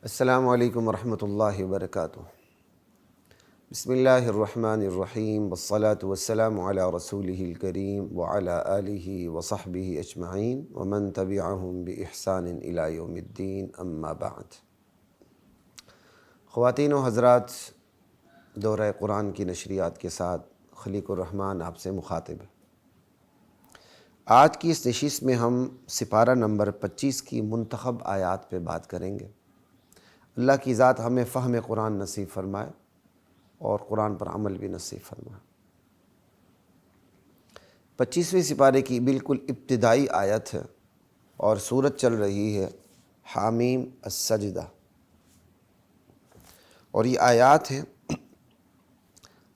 السلام علیکم ورحمۃ اللہ وبرکاتہ۔ بسم اللہ الرحمن الرحیم والصلاة والسلام علی رسولہ الکریم وعلی آلہ وصحبہ اجمعین ومن تبعہم بإحسان الی یوم الدین، اما بعد۔ خواتین و حضرات، دورہ قرآن کی نشریات کے ساتھ خلیق الرحمن آپ سے مخاطب ہے۔ آج کی اس نشست میں ہم سپارہ نمبر 25 کی منتخب آیات پہ بات کریں گے۔ اللہ کی ذات ہمیں فہم قرآن نصیب فرمائے اور قرآن پر عمل بھی نصیب فرمائے۔ 25ویں سپارے کی بالکل ابتدائی آیت ہے اور سورت چل رہی ہے حامیم السجدہ، اور یہ آیات ہیں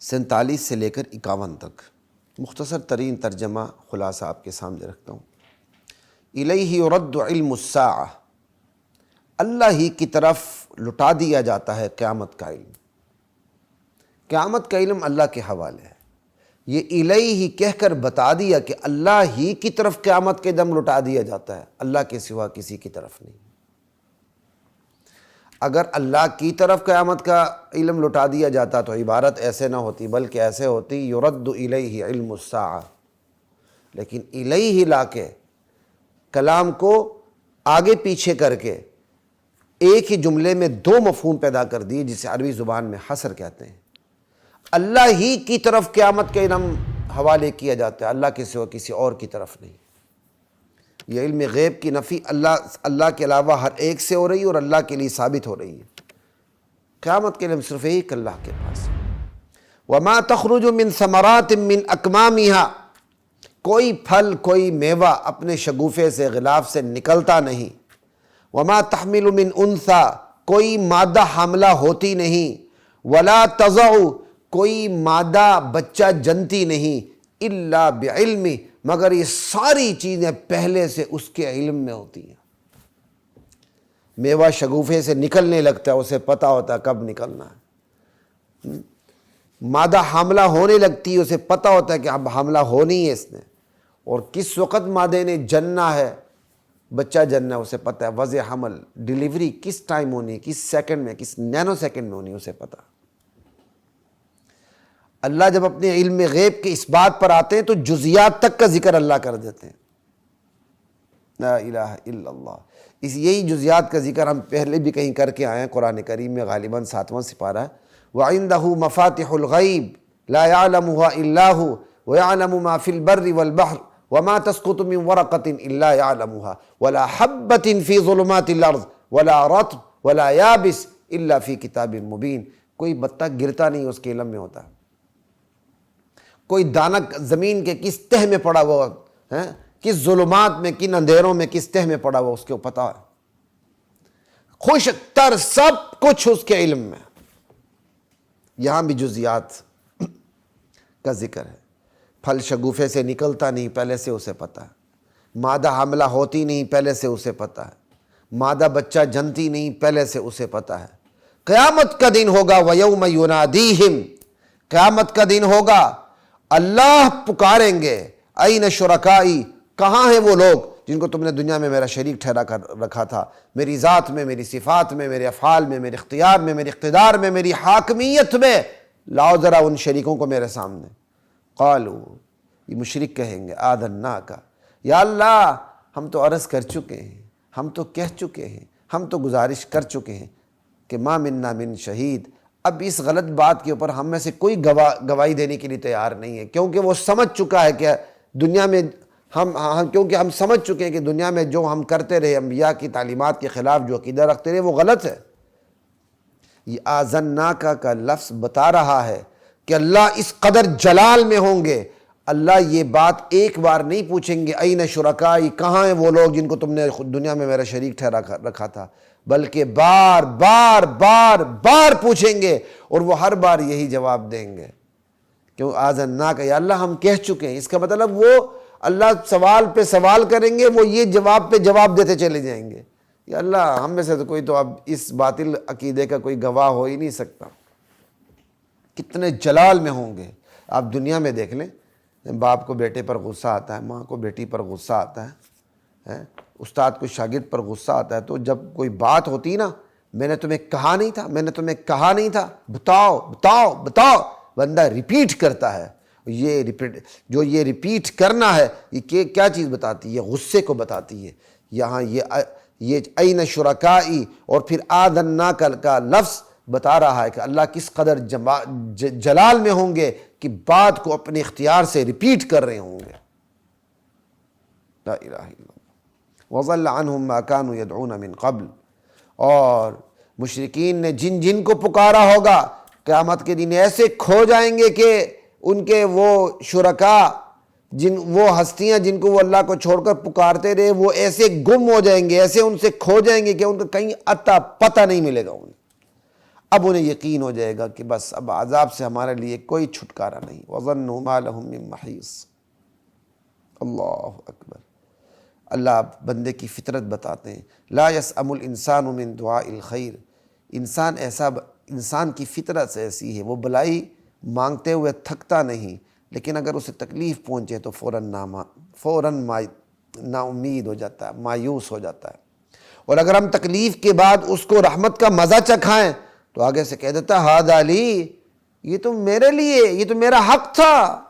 47 سے لے کر 51 تک۔ مختصر ترین ترجمہ خلاصہ آپ کے سامنے رکھتا ہوں۔ الیہ یرد علم الساعہ، اللہ ہی کی طرف لٹا دیا جاتا ہے قیامت کا علم۔ قیامت کا علم اللہ کے حوالے ہے۔ یہ الیہ کہہ کر بتا دیا کہ اللہ ہی کی طرف قیامت کے دم لٹا دیا جاتا ہے، اللہ کے سوا کسی کی طرف نہیں۔ اگر اللہ کی طرف قیامت کا علم لٹا دیا جاتا تو عبارت ایسے نہ ہوتی، بلکہ ایسے ہوتی یرد الیہ علم الساعہ، لیکن الیہ لا کے کلام کو آگے پیچھے کر کے ایک ہی جملے میں دو مفہوم پیدا کر دیے، جسے عربی زبان میں حصر کہتے ہیں۔ اللہ ہی کی طرف قیامت کے علم حوالے کیا جاتا ہے، اللہ کے سوا کسی اور کی طرف نہیں۔ یہ علم غیب کی نفی اللہ کے علاوہ ہر ایک سے ہو رہی ہے اور اللہ کے لیے ثابت ہو رہی ہے۔ قیامت کے علم صرف ایک اللہ کے پاس ہے۔ وَمَا تَخْرُجُ مِن ثَمَرَاتٍ مِّنْ أَكْمَامِهَا، کوئی پھل کوئی میوہ اپنے شگوفے سے غلاف سے نکلتا نہیں۔ وما تحمل من انثی، کوئی مادہ حاملہ ہوتی نہیں۔ ولا تضع، کوئی مادہ بچہ جنتی نہیں۔ الا بعلم، مگر یہ ساری چیزیں پہلے سے اس کے علم میں ہوتی ہیں۔ میوہ شگوفے سے نکلنے لگتا ہے، اسے پتہ ہوتا ہے کب نکلنا ہے۔ مادہ حاملہ ہونے لگتی ہے، اسے پتہ ہوتا ہے کہ اب حاملہ ہونی ہے اس نے، اور کس وقت مادے نے جننا ہے، بچہ جننا ہے، اسے پتہ ہے۔ وضع حمل، ڈیلیوری کس ٹائم ہونی ہے، کس سیکنڈ میں، کس نینو سیکنڈ میں ہونی ہے، اسے پتہ۔ اللہ جب اپنے علم غیب کے اس بات پر آتے ہیں تو جزیات تک کا ذکر اللہ کر دیتے ہیں۔ لا الہ الا اللہ۔ یہی جزیات کا ذکر ہم پہلے بھی کہیں کر کے آئے ہیں، قرآن کریم میں غالباً 7واں سپارہ ہے۔ وَعِندَهُ مَفَاتِحُ الْغَيْبِ لَا يَعْلَمُهَا إِلَّا هُوَ وَيَعْلَمُ مَا فِي الْبَرِّ وَالْبَحْرِ وَمَا تَسْقُطُ مِنْ وَرَقَةٍ إِلَّا يَعْلَمُهَا وَلَا حَبَّةٍ فِي ظُلُمَاتِ الْأَرْضِ وَلَا رَطْبٍ وَلَا يَابِسٍ إِلَّا فِي كِتَابٍ مُبِينٍ، کوئی پتا گرتا نہیں اس کے علم میں ہوتا، کوئی دانہ زمین کے کس تہ میں پڑا ہوا ہے، کس ظلمات میں، کن اندھیروں میں، کس تہ میں پڑا ہوا، اس کو پتا ہے۔ خوش تر سب کچھ اس کے علم میں۔ یہاں بھی جزیات کا ذکر ہے۔ پھل شگوفے سے نکلتا نہیں، پہلے سے اسے پتہ ہے۔ مادہ حاملہ ہوتی نہیں، پہلے سے اسے پتہ ہے۔ مادہ بچہ جنتی نہیں، پہلے سے اسے پتہ ہے۔ قیامت کا دن ہوگا وَيَوْمَ يُنَادِيهِمْ، قیامت کا دن ہوگا، اللہ پکاریں گے، اَيْنَ شُرَكَائِي، کہاں ہیں وہ لوگ جن کو تم نے دنیا میں میرا شریک ٹھہرا کر رکھا تھا، میری ذات میں، میری صفات میں، میرے افعال میں، میرے اختیار میں، میرے اقتدار میں، میری حاکمیت میں، لاؤ ذرا ان شریکوں کو میرے سامنے۔ قالوا، یہ مشرک کہیں گے، آذناک، یا اللہ ہم تو عرض کر چکے ہیں، ہم تو کہہ چکے ہیں، ہم تو گزارش کر چکے ہیں کہ ما منا من شہید، اب اس غلط بات کے اوپر ہم میں سے کوئی گواہی دینے کے لیے تیار نہیں ہے، کیونکہ وہ سمجھ چکا ہے کہ دنیا میں کیونکہ ہم سمجھ چکے ہیں کہ دنیا میں جو ہم کرتے رہے، انبیاء کی تعلیمات کے خلاف جو عقیدہ رکھتے رہے، وہ غلط ہے۔ یہ آذناک کا لفظ بتا رہا ہے کہ اللہ اس قدر جلال میں ہوں گے، اللہ یہ بات ایک بار نہیں پوچھیں گے این شرکائی، کہاں ہیں وہ لوگ جن کو تم نے دنیا میں میرا شریک ٹھہرا رکھا تھا، بلکہ بار بار بار بار پوچھیں گے، اور وہ ہر بار یہی جواب دیں گے۔ کیوں آذناک، یا اللہ ہم کہہ چکے ہیں، اس کا مطلب وہ اللہ سوال پہ سوال کریں گے، وہ یہ جواب پہ جواب دیتے چلے جائیں گے۔ یا اللہ ہم میں سے تو کوئی تو اب اس باطل عقیدے کا کوئی گواہ ہو ہی نہیں سکتا۔ کتنے جلال میں ہوں گے۔ آپ دنیا میں دیکھ لیں، باپ کو بیٹے پر غصہ آتا ہے، ماں کو بیٹی پر غصہ آتا ہے، استاد کو شاگرد پر غصہ آتا ہے، تو جب کوئی بات ہوتی نا، میں نے تمہیں کہا نہیں تھا، میں نے تمہیں کہا نہیں تھا، بتاؤ بتاؤ بتاؤ۔ بندہ ریپیٹ کرتا ہے، یہ ریپیٹ کرنا ہے، یہ کیا چیز بتاتی ہے؟ یہ غصے کو بتاتی ہے۔ یہاں یہ این شرکائی اور پھر آذنا کا لفظ بتا رہا ہے کہ اللہ کس قدر جلال میں ہوں گے کہ بات کو اپنے اختیار سے ریپیٹ کر رہے ہوں گے۔ لا الہ الا اللہ۔ وضل عنہم ما كانوا يدعون من قبل، اور مشرکین نے جن کو پکارا ہوگا قیامت کے دن ایسے کھو جائیں گے کہ ان کے وہ شرکاء، وہ ہستیاں جن کو وہ اللہ کو چھوڑ کر پکارتے رہے، وہ ایسے گم ہو جائیں گے، ایسے ان سے کھو جائیں گے کہ ان کا کہیں اتا پتہ نہیں ملے گا انہیں۔ اب انہیں یقین ہو جائے گا کہ بس اب عذاب سے ہمارے لیے کوئی چھٹکارا نہیں۔ وَظَنُّوا مَا لَهُم مِّن مَّحِيصٍ۔ اللہ اکبر۔ اللہ بندے کی فطرت بتاتے ہیں، لا يسأم الانسان من دعاء الخیر۔ انسان کی فطرت ایسی ہے، وہ بلائی مانگتے ہوئے تھکتا نہیں، لیکن اگر اسے تکلیف پہنچے تو فوراً نا امید ہو جاتا ہے، مایوس ہو جاتا ہے۔ اور اگر ہم تکلیف کے بعد اس کو رحمت کا مزہ چکھائیں تو آگے سے کہہ دیتا ہذا لی، یہ تو میرے لیے، یہ تو میرا حق تھا۔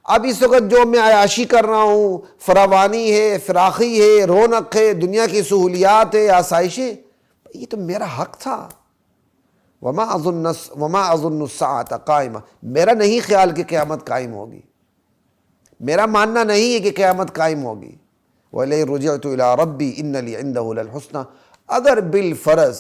اب اس وقت جو میں عیاشی کر رہا ہوں، فراوانی ہے، فراخی ہے، رونق ہے، دنیا کی سہولیات ہے، آسائشیں، یہ تو میرا حق تھا۔ وما اظن الساعة قائمہ، میرا نہیں خیال کہ قیامت قائم ہوگی، میرا ماننا نہیں ہے کہ قیامت قائم ہوگی۔ وَإِلَيْهِ رُجِعْتُ إِلَىٰ رَبِّي إِنَّ لِي عِندَهُ لَلْحُسْنَىٰ، اگر بالفرض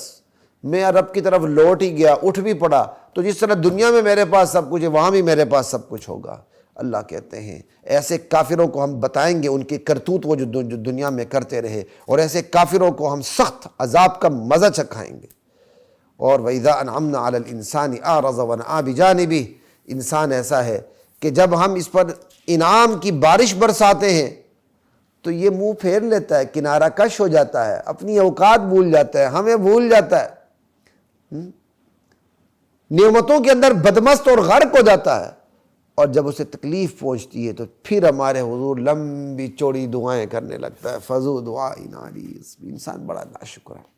میں رب کی طرف لوٹ ہی گیا، اٹھ بھی پڑا، تو جس طرح دنیا میں میرے پاس سب کچھ ہے وہاں بھی میرے پاس سب کچھ ہوگا۔ اللہ کہتے ہیں ایسے کافروں کو ہم بتائیں گے ان کی کرتوت وہ جو دنیا میں کرتے رہے، اور ایسے کافروں کو ہم سخت عذاب کا مزہ چکھائیں گے۔ اور وَإِذَا أَنْعَمْنَا عَلَى الْإِنسَانِ أَعْرَضَ وَنَأَىٰ بِجَانِبِهِ، انسان ایسا ہے کہ جب ہم اس پر انعام کی بارش برساتے ہیں تو یہ منہ پھیر لیتا ہے، کنارہ کش ہو جاتا ہے، اپنی اوقات بھول جاتا ہے، ہمیں بھول جاتا ہے، نعمتوں کے اندر بدمست اور غرق ہو جاتا ہے، اور جب اسے تکلیف پہنچتی ہے تو پھر ہمارے حضور لمبی چوڑی دعائیں کرنے لگتا ہے۔ فضو دعائن عریض، انسان بڑا ناشکر ہے۔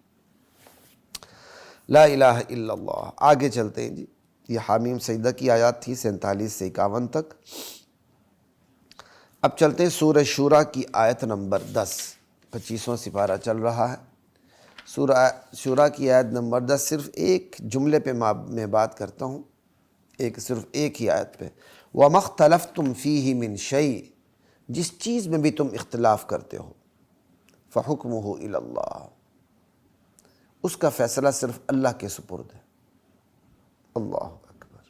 لا الہ الا اللہ۔ آگے چلتے ہیں جی، یہ حامیم سجدہ کی آیات تھی 47 سے 51 تک۔ اب چلتے ہیں سورہ شورا کی آیت نمبر 10، 25واں سپارہ چل رہا ہے۔ سورہ شورا کی آیت نمبر 10، صرف ایک جملے پہ میں بات کرتا ہوں، صرف ایک ہی آیت پہ۔ وَمَا اخْتَلَفْتُمْ فِيهِ مِنْ شَيْءٍ، جس چیز میں بھی تم اختلاف کرتے ہو، فَحُكْمُهُ إِلَى اللَّهِ، اس کا فیصلہ صرف اللہ کے سپرد ہے۔ اللہ اکبر۔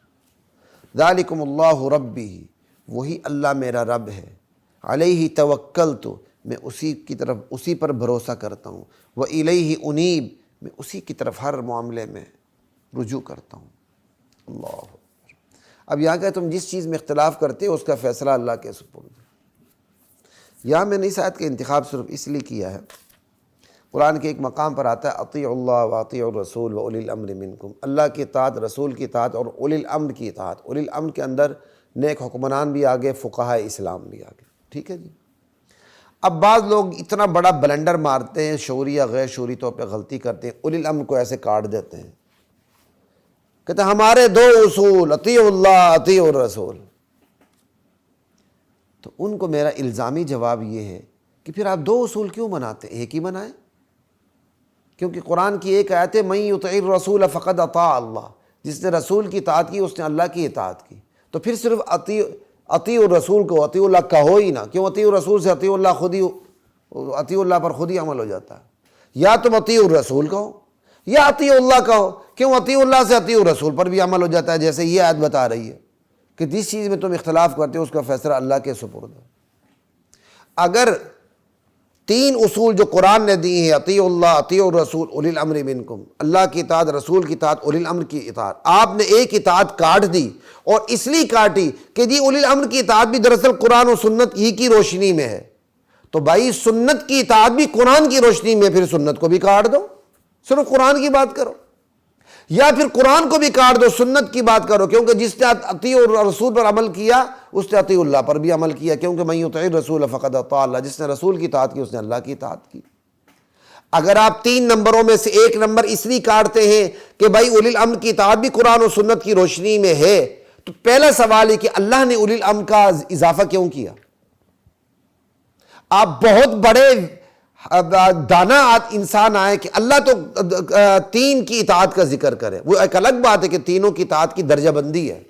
ذَلِكُمُ اللَّهُ رَبِّي، وہی اللہ میرا رب ہے، علیہ توکلت، میں اسی پر بھروسہ کرتا ہوں، وَإِلَيْهِ أُنِيبُ، میں اسی کی طرف ہر معاملے میں رجوع کرتا ہوں۔ اللہ اکبر۔ اب یہاں کہ تم جس چیز میں اختلاف کرتے ہو اس کا فیصلہ اللہ کے سپرد ہے۔ یہاں میں نے اس آیت کا انتخاب صرف اس لیے کیا ہے، قرآن کے ایک مقام پر آتا ہے اطیعوا اللہ واطیعوا الرسول واولی الامر منکم، اللہ کی اطاعت، رسول کی اطاعت اور اولی الامر کی اطاعت۔ اولی الامر کے اندر نیک حکمران بھی آگے، فقہاء اسلام بھی آگے، ٹھیک ہے جی۔ اب بعض لوگ اتنا بڑا بلنڈر مارتے ہیں، شعوری یا غیر شعوری طور پہ غلطی کرتے ہیں، اولی الامر کو ایسے کاٹ دیتے ہیں، کہتے ہیں ہمارے دو اصول، اطیعوا اللہ اطیعوا الرسول۔ تو ان کو میرا الزامی جواب یہ ہے کہ پھر آپ دو اصول کیوں بناتے ہیں؟ ایک ہی بنائیں، کیونکہ قرآن کی ایک آیت ہے من یطع الرسول فقد اطاع اللہ، جس نے رسول کی اطاعت کی اس نے اللہ کی اطاعت کی۔ تو پھر صرف اطیعوا الرسول کو اطیعوا اللہ کہو ہی نہ، کیوں اطیعوا الرسول سے اطیعوا اللہ اطیعوا اللہ پر خود ہی عمل ہو جاتا ہے۔ یا تم اطیعوا الرسول کہو یا اطیعوا اللہ کہو، کیوں اطیعوا اللہ سے اطیعوا الرسول پر بھی عمل ہو جاتا ہے، جیسے یہ آیت بتا رہی ہے کہ جس چیز میں تم اختلاف کرتے ہو اس کا فیصلہ اللہ کے سپرد ہے۔ اگر تین اصول جو قرآن نے دی ہیں، اطیعوا اللہ اطیعوا الرسول اولی الامر منکم، اللہ کی اطاعت، رسول کی اطاعت، اولی الامر کی اطاعت، آپ نے ایک اطاعت کاٹ دی، اور اس لیے کاٹی کہ جی اولی الامر کی اطاعت بھی دراصل قرآن و سنت ہی کی روشنی میں ہے، تو بھائی سنت کی اطاعت بھی قرآن کی روشنی میں، پھر سنت کو بھی کاٹ دو، صرف قرآن کی بات کرو، یا پھر قرآن کو بھی کاٹ دو، سنت کی بات کرو، کیونکہ جس نے اطیعوا الرسول پر عمل کیا اس نے اطیعوا اللہ پر بھی عمل کیا، کیونکہ من یطع الرسول فقد اطاع اللہ، جس نے رسول کی اطاعت کی اس نے اللہ کی اطاعت کی۔ اگر آپ 3 نمبروں میں سے 1 نمبر اس لیے کاٹتے ہیں کہ بھائی اولی الامر کی اطاعت بھی قرآن و سنت کی روشنی میں ہے، تو پہلا سوال ہے کہ اللہ نے اولی الامر کا اضافہ کیوں کیا؟ آپ بہت بڑے دانا انسان آئے کہ اللہ تو 3 کی اطاعت کا ذکر کرے، وہ ایک الگ بات ہے کہ تینوں کی اطاعت کی درجہ بندی ہے،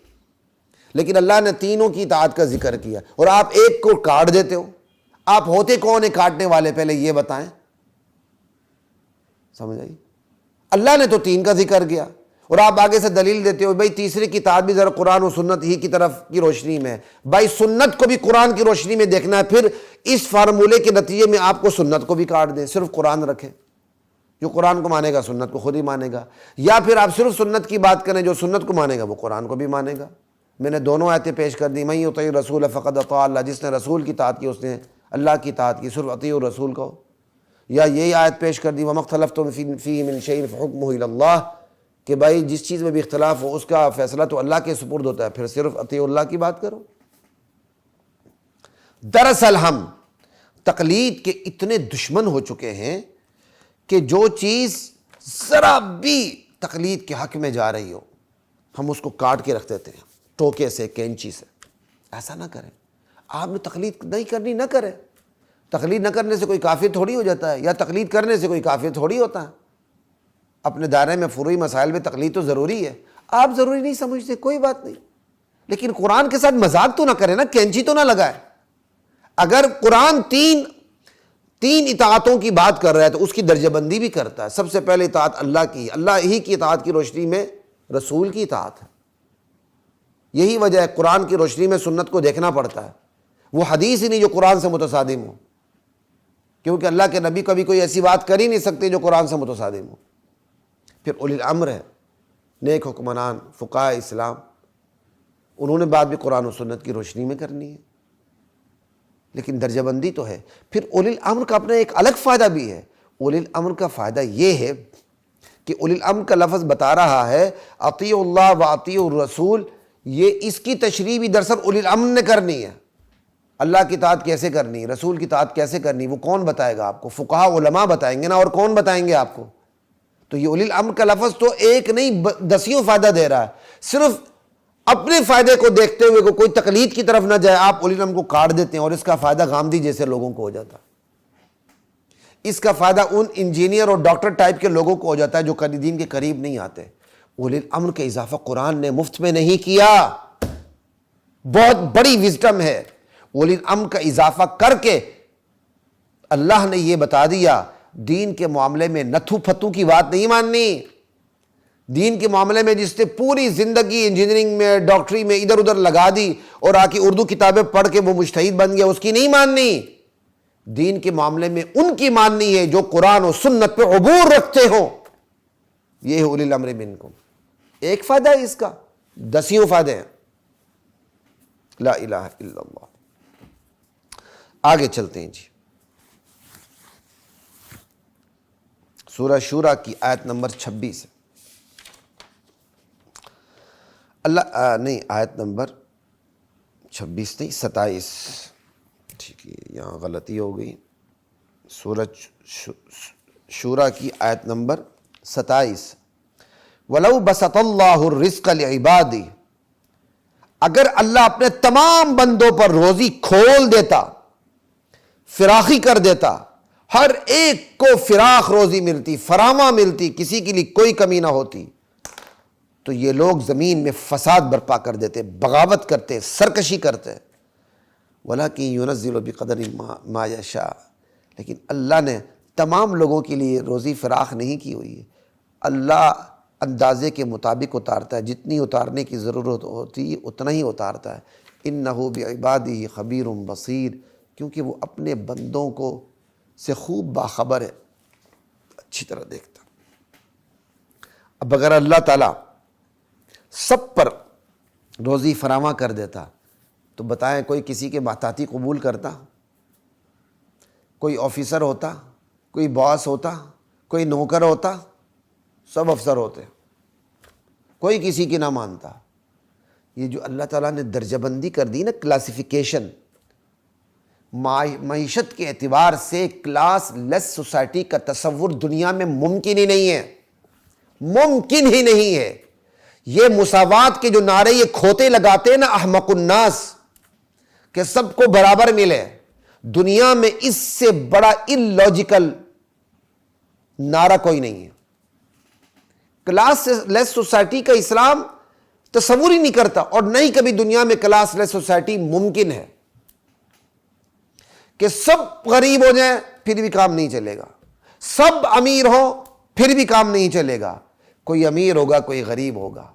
لیکن اللہ نے تینوں کی اطاعت کا ذکر کیا اور آپ ایک کو کاٹ دیتے ہو۔ آپ ہوتے کون ہیں کاٹنے والے؟ پہلے یہ بتائیں، سمجھ آئی؟ اللہ نے تو 3 کا ذکر کیا اور آپ آگے سے دلیل دیتے ہو بھائی تیسرے کی اطاعت بھی ذرا قرآن و سنت ہی کی طرف کی روشنی میں ہے۔ بھائی سنت کو بھی قرآن کی روشنی میں دیکھنا ہے، پھر اس فارمولے کے نتیجے میں آپ کو سنت کو بھی کاٹ دیں، صرف قرآن رکھیں۔ جو قرآن کو مانے گا سنت کو خود ہی مانے گا، یا پھر آپ صرف سنت کی بات کریں، جو سنت کو مانے گا وہ قرآن کو بھی مانے گا۔ میں نے دونوں آیتیں پیش کر دی، من یطع الرسول فقد اطاع اللہ، جس نے رسول کی اطاعت کی اس نے اللہ کی اطاعت کی، صرف اطیعوا الرسول کو۔ یا یہی آیت پیش کر دی وما اختلفتم فیہ من شیء فحکمہ الی اللہ، کہ بھائی جس چیز میں بھی اختلاف ہو اس کا فیصلہ تو اللہ کے سپرد ہوتا ہے، پھر صرف اطیعوا اللہ کی بات کرو۔ دراصل ہم تقلید کے اتنے دشمن ہو چکے ہیں کہ جو چیز ذرا بھی تقلید کے حق میں جا رہی ہو ہم اس کو کاٹ کے رکھ دیتے ہیں، ٹوکے سے، کینچی سے۔ ایسا نہ کریں، آپ نے تقلید نہیں کرنی نہ کریں۔ تقلید نہ کرنے سے کوئی کافر تھوڑی ہو جاتا ہے، یا تقلید کرنے سے کوئی کافر تھوڑی ہوتا ہے۔ اپنے دائرے میں فروعی مسائل میں تقلید تو ضروری ہے، آپ ضروری نہیں سمجھتے کوئی بات نہیں، لیکن قرآن کے ساتھ مذاق تو نہ کریں نا، کینچی تو نہ لگائے۔ اگر قرآن تین اطاعتوں کی بات کر رہا ہے تو اس کی درجہ بندی بھی کرتا ہے۔ سب سے پہلے اطاعت اللہ کی، اللہ ہی کی اطاعت کی روشنی میں رسول کی اطاعت ہے۔ یہی وجہ ہے قرآن کی روشنی میں سنت کو دیکھنا پڑتا ہے، وہ حدیث ہی نہیں جو قرآن سے متصادم ہو، کیونکہ اللہ کے نبی کبھی کوئی ایسی بات کر ہی نہیں سکتے جو قرآن سے متصادم ہو۔ پھر اولی الامر ہے، نیک حکمران، فقہاء اسلام، انہوں نے بات بھی قرآن و سنت کی روشنی میں کرنی ہے، لیکن درجہ بندی تو ہے۔ پھر اولی الامر کا اپنا ایک الگ فائدہ بھی ہے۔ اولی الامر کا فائدہ یہ ہے کہ اولی الامر کا لفظ بتا رہا ہے اطیعوا اللہ و اطیعوا الرسول، یہ اس کی تشریح بھی دراصل اولی الامر نے کرنی ہے۔ اللہ کی اطاعت کیسے کرنی، رسول کی اطاعت کیسے کرنی، وہ کون بتائے گا آپ کو؟ فقہاء علماء بتائیں گے نا، اور کون بتائیں گے آپ کو؟ تو یہ اولی الامر کا لفظ تو ایک نہیں 10 فائدہ دے رہا ہے۔ صرف اپنے فائدے کو دیکھتے ہوئے کہ کوئی تقلید کی طرف نہ جائے، آپ اولی الامر کو کاٹ دیتے ہیں اور اس کا فائدہ غامدی جیسے لوگوں کو ہو جاتا ہے۔ اس کا فائدہ ان انجینئر اور ڈاکٹر ٹائپ کے لوگوں کو ہو جاتا ہے جو دین کے قریب نہیں آتے۔ اولی الامر کا اضافہ قرآن نے مفت میں نہیں کیا، بہت بڑی وزڈم ہے۔ اولی الامر کا اضافہ کر کے اللہ نے یہ بتا دیا دین کے معاملے میں نتھو پھتو کی بات نہیں ماننی۔ دین کے معاملے میں جس نے پوری زندگی انجینئرنگ میں، ڈاکٹری میں ادھر ادھر لگا دی اور آ کے اردو کتابیں پڑھ کے وہ مجتہد بن گیا، اس کی نہیں ماننی۔ دین کے معاملے میں ان کی ماننی ہے جو قرآن و سنت پہ عبور رکھتے ہوں۔ یہ ہے اولی الامر منکم۔ ایک فائدہ ہے اس کا، 10 فائدے ہیں۔ لا الہ الا اللہ۔ آگے چلتے ہیں جی، سورہ شورى کی آیت نمبر 26 اللہ نہیں، آیت نمبر 26 نہیں 27، ٹھیک ہے یہاں غلطی ہو گئی۔ سورہ شورى کی آیت نمبر 27، وَلَوْ بَسَطَ اللَّهُ الرِّزْقَ لِعِبَادِهِ، اگر اللہ اپنے تمام بندوں پر روزی کھول دیتا، فراخی کر دیتا، ہر ایک کو فراخ روزی ملتی، فراواں ملتی، کسی کے لیے کوئی کمی نہ ہوتی، تو یہ لوگ زمین میں فساد برپا کر دیتے، بغاوت کرتے، سرکشی کرتے۔ وَلَكِنْ يُنَزِّلُ بِقَدَرٍ مَا يَشَاءُ، لیکن اللہ نے تمام لوگوں کے لیے روزی فراخ نہیں کی ہوئی ہے۔ اللہ اندازے کے مطابق اتارتا ہے، جتنی اتارنے کی ضرورت ہوتی ہے اتنا ہی اتارتا ہے۔ إِنَّهُ بِعِبَادِهِ خَبِيرٌ بَصِيرٌ، کیونکہ وہ اپنے بندوں کو سے خوب باخبر ہے، اچھی طرح دیکھتا۔ اب اگر اللہ تعالیٰ سب پر روزی فراواں کر دیتا تو بتائیں کوئی کسی کے محتاطی قبول کرتا؟ کوئی آفیسر ہوتا، کوئی باس ہوتا، کوئی نوکر ہوتا؟ سب افسر ہوتے، کوئی کسی کی نہ مانتا۔ یہ جو اللہ تعالیٰ نے درجہ بندی کر دی نا، کلاسیفیکیشن، معیشت کے اعتبار سے کلاس لیس سوسائٹی کا تصور دنیا میں ممکن ہی نہیں ہے، ممکن ہی نہیں ہے۔ یہ مساوات کے جو نعرے یہ کھوتے لگاتے ہیں نا احمق الناس، کہ سب کو برابر ملے، دنیا میں اس سے بڑا اللاجیکل نعرہ کوئی نہیں ہے۔ کلاس لیس سوسائٹی کا اسلام تصور ہی نہیں کرتا، اور نہیں کبھی دنیا میں کلاس لیس سوسائٹی ممکن ہے کہ سب غریب ہو جائیں پھر بھی کام نہیں چلے گا، سب امیر ہو پھر بھی کام نہیں چلے گا۔ کوئی امیر ہوگا، کوئی غریب ہوگا،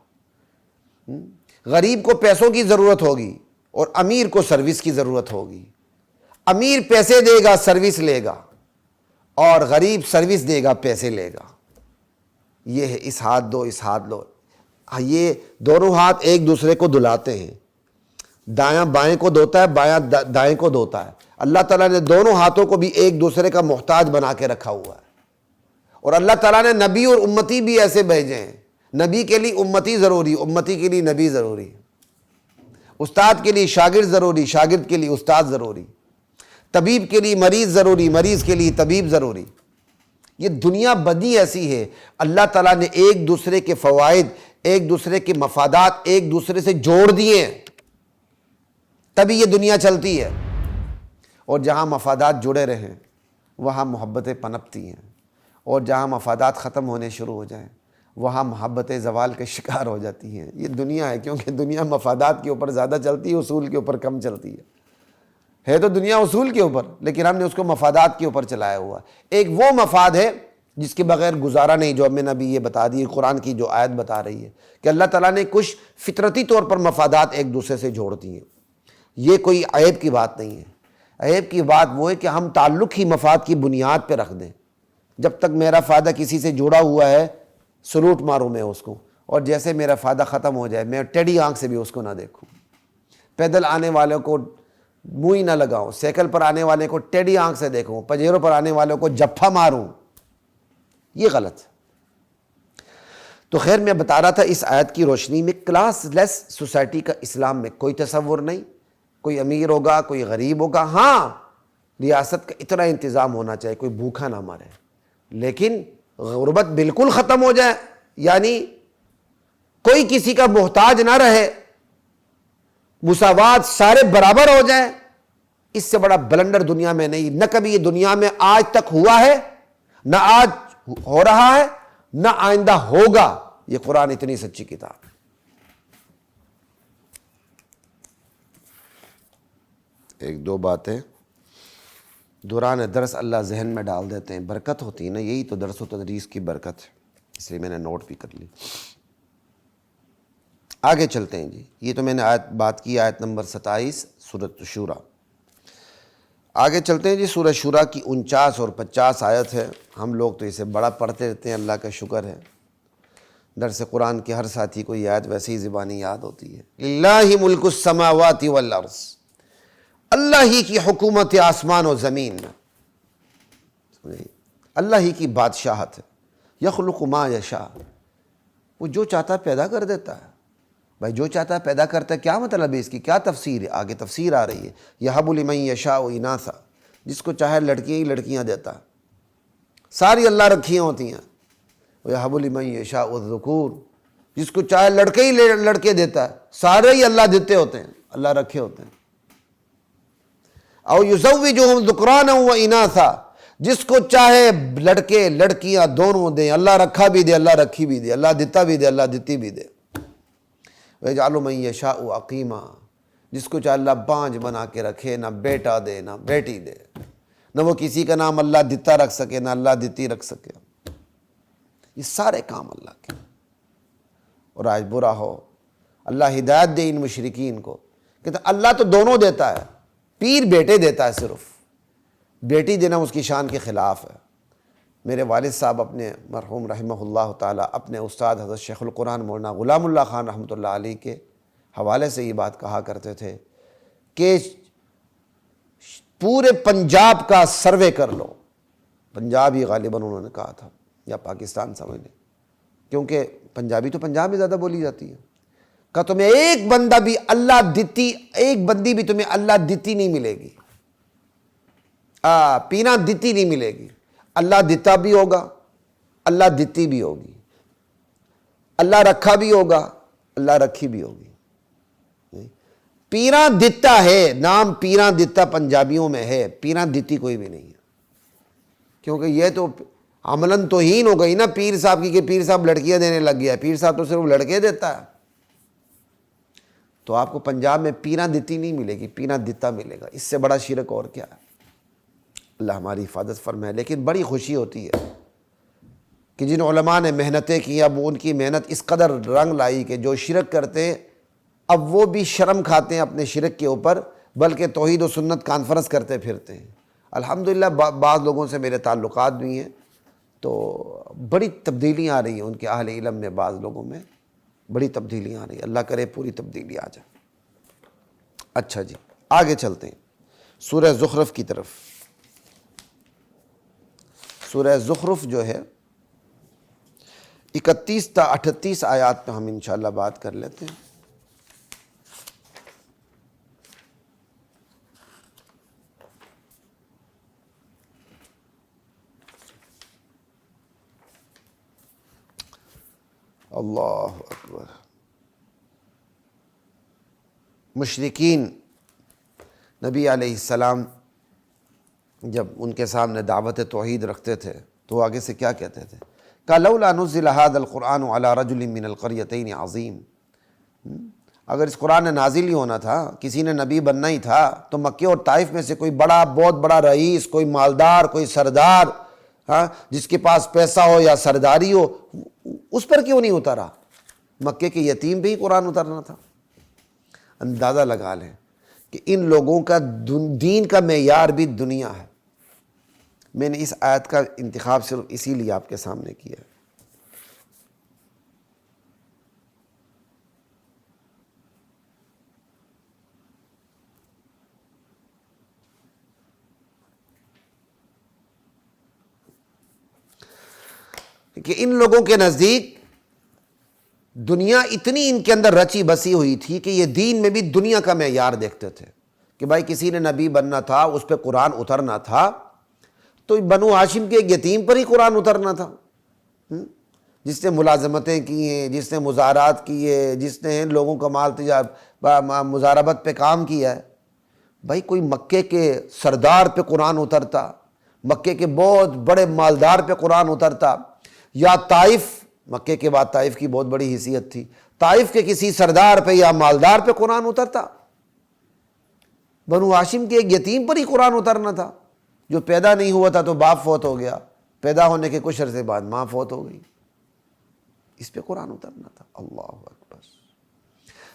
غریب کو پیسوں کی ضرورت ہوگی اور امیر کو سروس کی ضرورت ہوگی۔ امیر پیسے دے گا، سروس لے گا، اور غریب سروس دے گا، پیسے لے گا۔ یہ ہے اس ہاتھ دو اس ہاتھ لو، یہ دونوں ہاتھ ایک دوسرے کو دلاتے ہیں، دایاں بائیں کو دھوتا ہے، بایاں دائیں کو دھوتا ہے۔ اللہ تعالیٰ نے دونوں ہاتھوں کو بھی ایک دوسرے کا محتاج بنا کے رکھا ہوا ہے، اور اللہ تعالیٰ نے نبی اور امتی بھی ایسے بھیجے ہیں۔ نبی کے لیے امتی ضروری، امتی کے لیے نبی ضروری، استاد کے لیے شاگرد ضروری، شاگرد کے لیے استاد ضروری، طبیب کے لیے مریض ضروری، مریض کے لیے طبیب ضروری۔ یہ دنیا بدی ایسی ہے، اللہ تعالیٰ نے ایک دوسرے کے فوائد، ایک دوسرے کے مفادات ایک دوسرے سے جوڑ دیے ہیں، تبھی یہ دنیا چلتی ہے۔ اور جہاں مفادات جڑے رہیں وہاں محبتیں پنپتی ہیں، اور جہاں مفادات ختم ہونے شروع ہو جائیں وہاں محبتیں زوال کے شکار ہو جاتی ہیں۔ یہ دنیا ہے، کیونکہ دنیا مفادات کے اوپر زیادہ چلتی ہے، اصول کے اوپر کم چلتی ہے تو دنیا اصول کے اوپر، لیکن ہم نے اس کو مفادات کے اوپر چلایا ہوا۔ ایک وہ مفاد ہے جس کے بغیر گزارا نہیں، جو ہمیں نبی یہ بتا دی، قرآن کی جو آیت بتا رہی ہے کہ اللہ تعالیٰ نے کچھ فطرتی طور پر مفادات ایک دوسرے سے جوڑ دی ہیں۔ یہ کوئی عیب کی بات نہیں ہے۔ عیب کی بات وہ ہے کہ ہم تعلق ہی مفاد کی بنیاد پہ رکھ دیں۔ جب تک میرا فائدہ کسی سے جڑا ہوا ہے سلوٹ ماروں میں اس کو، اور جیسے میرا فائدہ ختم ہو جائے میں ٹیڑھی آنکھ سے بھی اس کو نہ دیکھوں، پیدل آنے والوں کو منہ ہی نہ لگاؤں، سائیکل پر آنے والے کو ٹیڑھی آنکھ سے دیکھوں، پجیروں پر آنے والوں کو جپھا ماروں، یہ غلط ہے۔ تو خیر میں بتا رہا تھا اس آیت کی روشنی میں کلاس لیس سوسائٹی کا اسلام میں کوئی تصور نہیں۔ کوئی امیر ہوگا، کوئی غریب ہوگا، ہاں ریاست کا اتنا انتظام ہونا چاہیے کوئی بھوکا نہ مرے، لیکن غربت بالکل ختم ہو جائے، یعنی کوئی کسی کا محتاج نہ رہے، مساوات سارے برابر ہو جائیں، اس سے بڑا بلنڈر دنیا میں نہیں، نہ کبھی یہ دنیا میں آج تک ہوا ہے، نہ آج ہو رہا ہے، نہ آئندہ ہوگا۔ یہ قرآن اتنی سچی کتاب ہے۔ ایک دو باتیں دوران درس اللہ ذہن میں ڈال دیتے ہیں، برکت ہوتی ہے نا، یہی تو درس و تدریس کی برکت ہے، اس لیے میں نے نوٹ بھی کر لی۔ آگے چلتے ہیں جی، یہ تو میں نے بات کی آیت نمبر 27 سورۃ شورى۔ آگے چلتے ہیں جی، سورہ شورى کی 49 اور 50 آیت ہے۔ ہم لوگ تو اسے بڑا پڑھتے رہتے ہیں، اللہ کا شکر ہے، درس قرآن کے ہر ساتھی کو یہ آیت ویسے ہی زبانی یاد ہوتی ہے۔ للہ ملک السماوات والارض، اللہ ہی کی حکومت آسمان و زمین، اللہ ہی کی بادشاہت ہے۔ یخلق ما یشاء، وہ جو چاہتا ہے پیدا کر دیتا ہے۔ بھائی جو چاہتا ہے پیدا کرتا ہے، کیا مطلب ہے اس کی، کیا تفسیر ہے؟ آگے تفسیر آ رہی ہے۔ یہب لمن یشاء اناثا، جس کو چاہے لڑکیاں ہی لڑکیاں دیتا ہے، ساری اللہ رکھی ہوتی ہیں۔ یہب لمن یشاء الذکور، جس کو چاہے لڑکے ہی لڑکے دیتا ہے، سارے ہی اللہ دیتے ہوتے ہیں، اللہ رکھے ہوتے ہیں۔ او یزوجہم ذکرانا و اناثا، جس کو چاہے لڑکے لڑکیاں دونوں دیں، اللہ رکھا بھی دے اللہ رکھی بھی دے، اللہ دیتا بھی دے اللہ دیتی بھی دے۔ وَيَجْعَلُ مَن يَشَاءُ عَقِيمًا، جس کو چاہے اللہ بانجھ بنا کے رکھے، نہ بیٹا دے نہ بیٹی دے، نہ وہ کسی کا نام اللہ دیتا رکھ سکے نہ اللہ دیتی رکھ سکے۔ یہ سارے کام اللہ کے۔ اور آج برا ہو، اللہ ہدایت دے ان مشرکین کو، کہتے اللہ تو دونوں دیتا ہے، پیر بیٹے دیتا ہے، صرف بیٹی دینا اس کی شان کے خلاف ہے۔ میرے والد صاحب اپنے مرحوم رحمہ اللہ تعالیٰ اپنے استاد حضرت شیخ القرآن مولانا غلام اللہ خان رحمۃ اللہ علیہ کے حوالے سے یہ بات کہا کرتے تھے کہ پورے پنجاب کا سروے کر لو، پنجاب ہی غالباً انہوں نے کہا تھا، یا پاکستان سمجھ لیں، کیونکہ پنجابی تو پنجاب میں زیادہ بولی جاتی ہے، کہ تمہیں ایک بندہ بھی اللہ دیتی، ایک بندی بھی تمہیں اللہ دیتی نہیں ملے گی، پینا دتی نہیں ملے گی. اللہ دیتا بھی ہوگا, اللہ دیتی بھی ہوگی, اللہ رکھا بھی ہوگا, اللہ رکھی بھی ہوگی. پیرا دتا ہے, نام پیرا دتا پنجابیوں میں ہے, پیرا دتی کوئی بھی نہیں ہے. کیونکہ یہ تو عملاً توہین ہو گئی نا پیر صاحب کی, کہ پیر صاحب لڑکیاں دینے لگ گیا. پیر صاحب تو صرف لڑکے دیتا ہے. تو آپ کو پنجاب میں پیرا دتی نہیں ملے گی, پیرا دتا ملے گا. اس سے بڑا شرک اور کیا ہے؟ اللہ ہماری حفاظت فرمائے. لیکن بڑی خوشی ہوتی ہے کہ جن علماء نے محنتیں کی, اب ان کی محنت اس قدر رنگ لائی کہ جو شرک کرتے ہیں اب وہ بھی شرم کھاتے ہیں اپنے شرک کے اوپر, بلکہ توحید و سنت کانفرنس کرتے پھرتے ہیں. الحمدللہ بعض لوگوں سے میرے تعلقات بھی ہیں, تو بڑی تبدیلیاں آ رہی ہیں ان کے اہل علم میں, بعض لوگوں میں بڑی تبدیلیاں آ رہی ہیں. اللہ کرے پوری تبدیلی آ جائے. اچھا جی, آگے چلتے ہیں سورہ زخرف کی طرف. سورہ زخرف جو ہے 31 تا 38 آیات پہ ہم انشاءاللہ بات کر لیتے ہیں. اللہ اکبر. مشرکین نبی علیہ السلام جب ان کے سامنے دعوت توحید رکھتے تھے تو آگے سے کیا کہتے تھے؟ کہ لولا نزل هذا القرآن على رجل من القريتين عظیم. اگر اس قرآن نازل ہی ہونا تھا, کسی نے نبی بننا ہی تھا, تو مکے اور طائف میں سے کوئی بہت بڑا رئیس, کوئی مالدار, کوئی سردار, جس کے پاس پیسہ ہو یا سرداری ہو, اس پر کیوں نہیں اترا؟ مکے کے یتیم پہ ہی قرآن اترنا تھا. اندازہ لگا لیں کہ ان لوگوں کا دین کا معیار بھی دنیا ہے. میں نے اس آیت کا انتخاب صرف اسی لیے آپ کے سامنے کیا ہے. کہ ان لوگوں کے نزدیک دنیا اتنی ان کے اندر رچی بسی ہوئی تھی کہ یہ دین میں بھی دنیا کا معیار دیکھتے تھے کہ بھائی کسی نے نبی بننا تھا, اس پہ قرآن اترنا تھا, تو بنو ہاشم کے ایک یتیم پر ہی قرآن اترنا تھا, جس نے ملازمتیں کی ہیں, جس نے مزارات کیے, جس نے لوگوں کا مزاربت پہ کام کیا ہے. بھائی کوئی مکے کے سردار پہ قرآن اترتا, مکے کے بہت بڑے مالدار پہ قرآن اترتا, یا طائف, مکے کے بعد طائف کی بہت بڑی حیثیت تھی, طائف کے کسی سردار پہ یا مالدار پہ قرآن اترتا. بنو ہاشم کے ایک یتیم پر ہی قرآن اترنا تھا, جو پیدا نہیں ہوا تھا تو باپ فوت ہو گیا, پیدا ہونے کے کچھ عرصے بعد ماں فوت ہو گئی, اس پہ قرآن اترنا تھا. اللہ اکبر.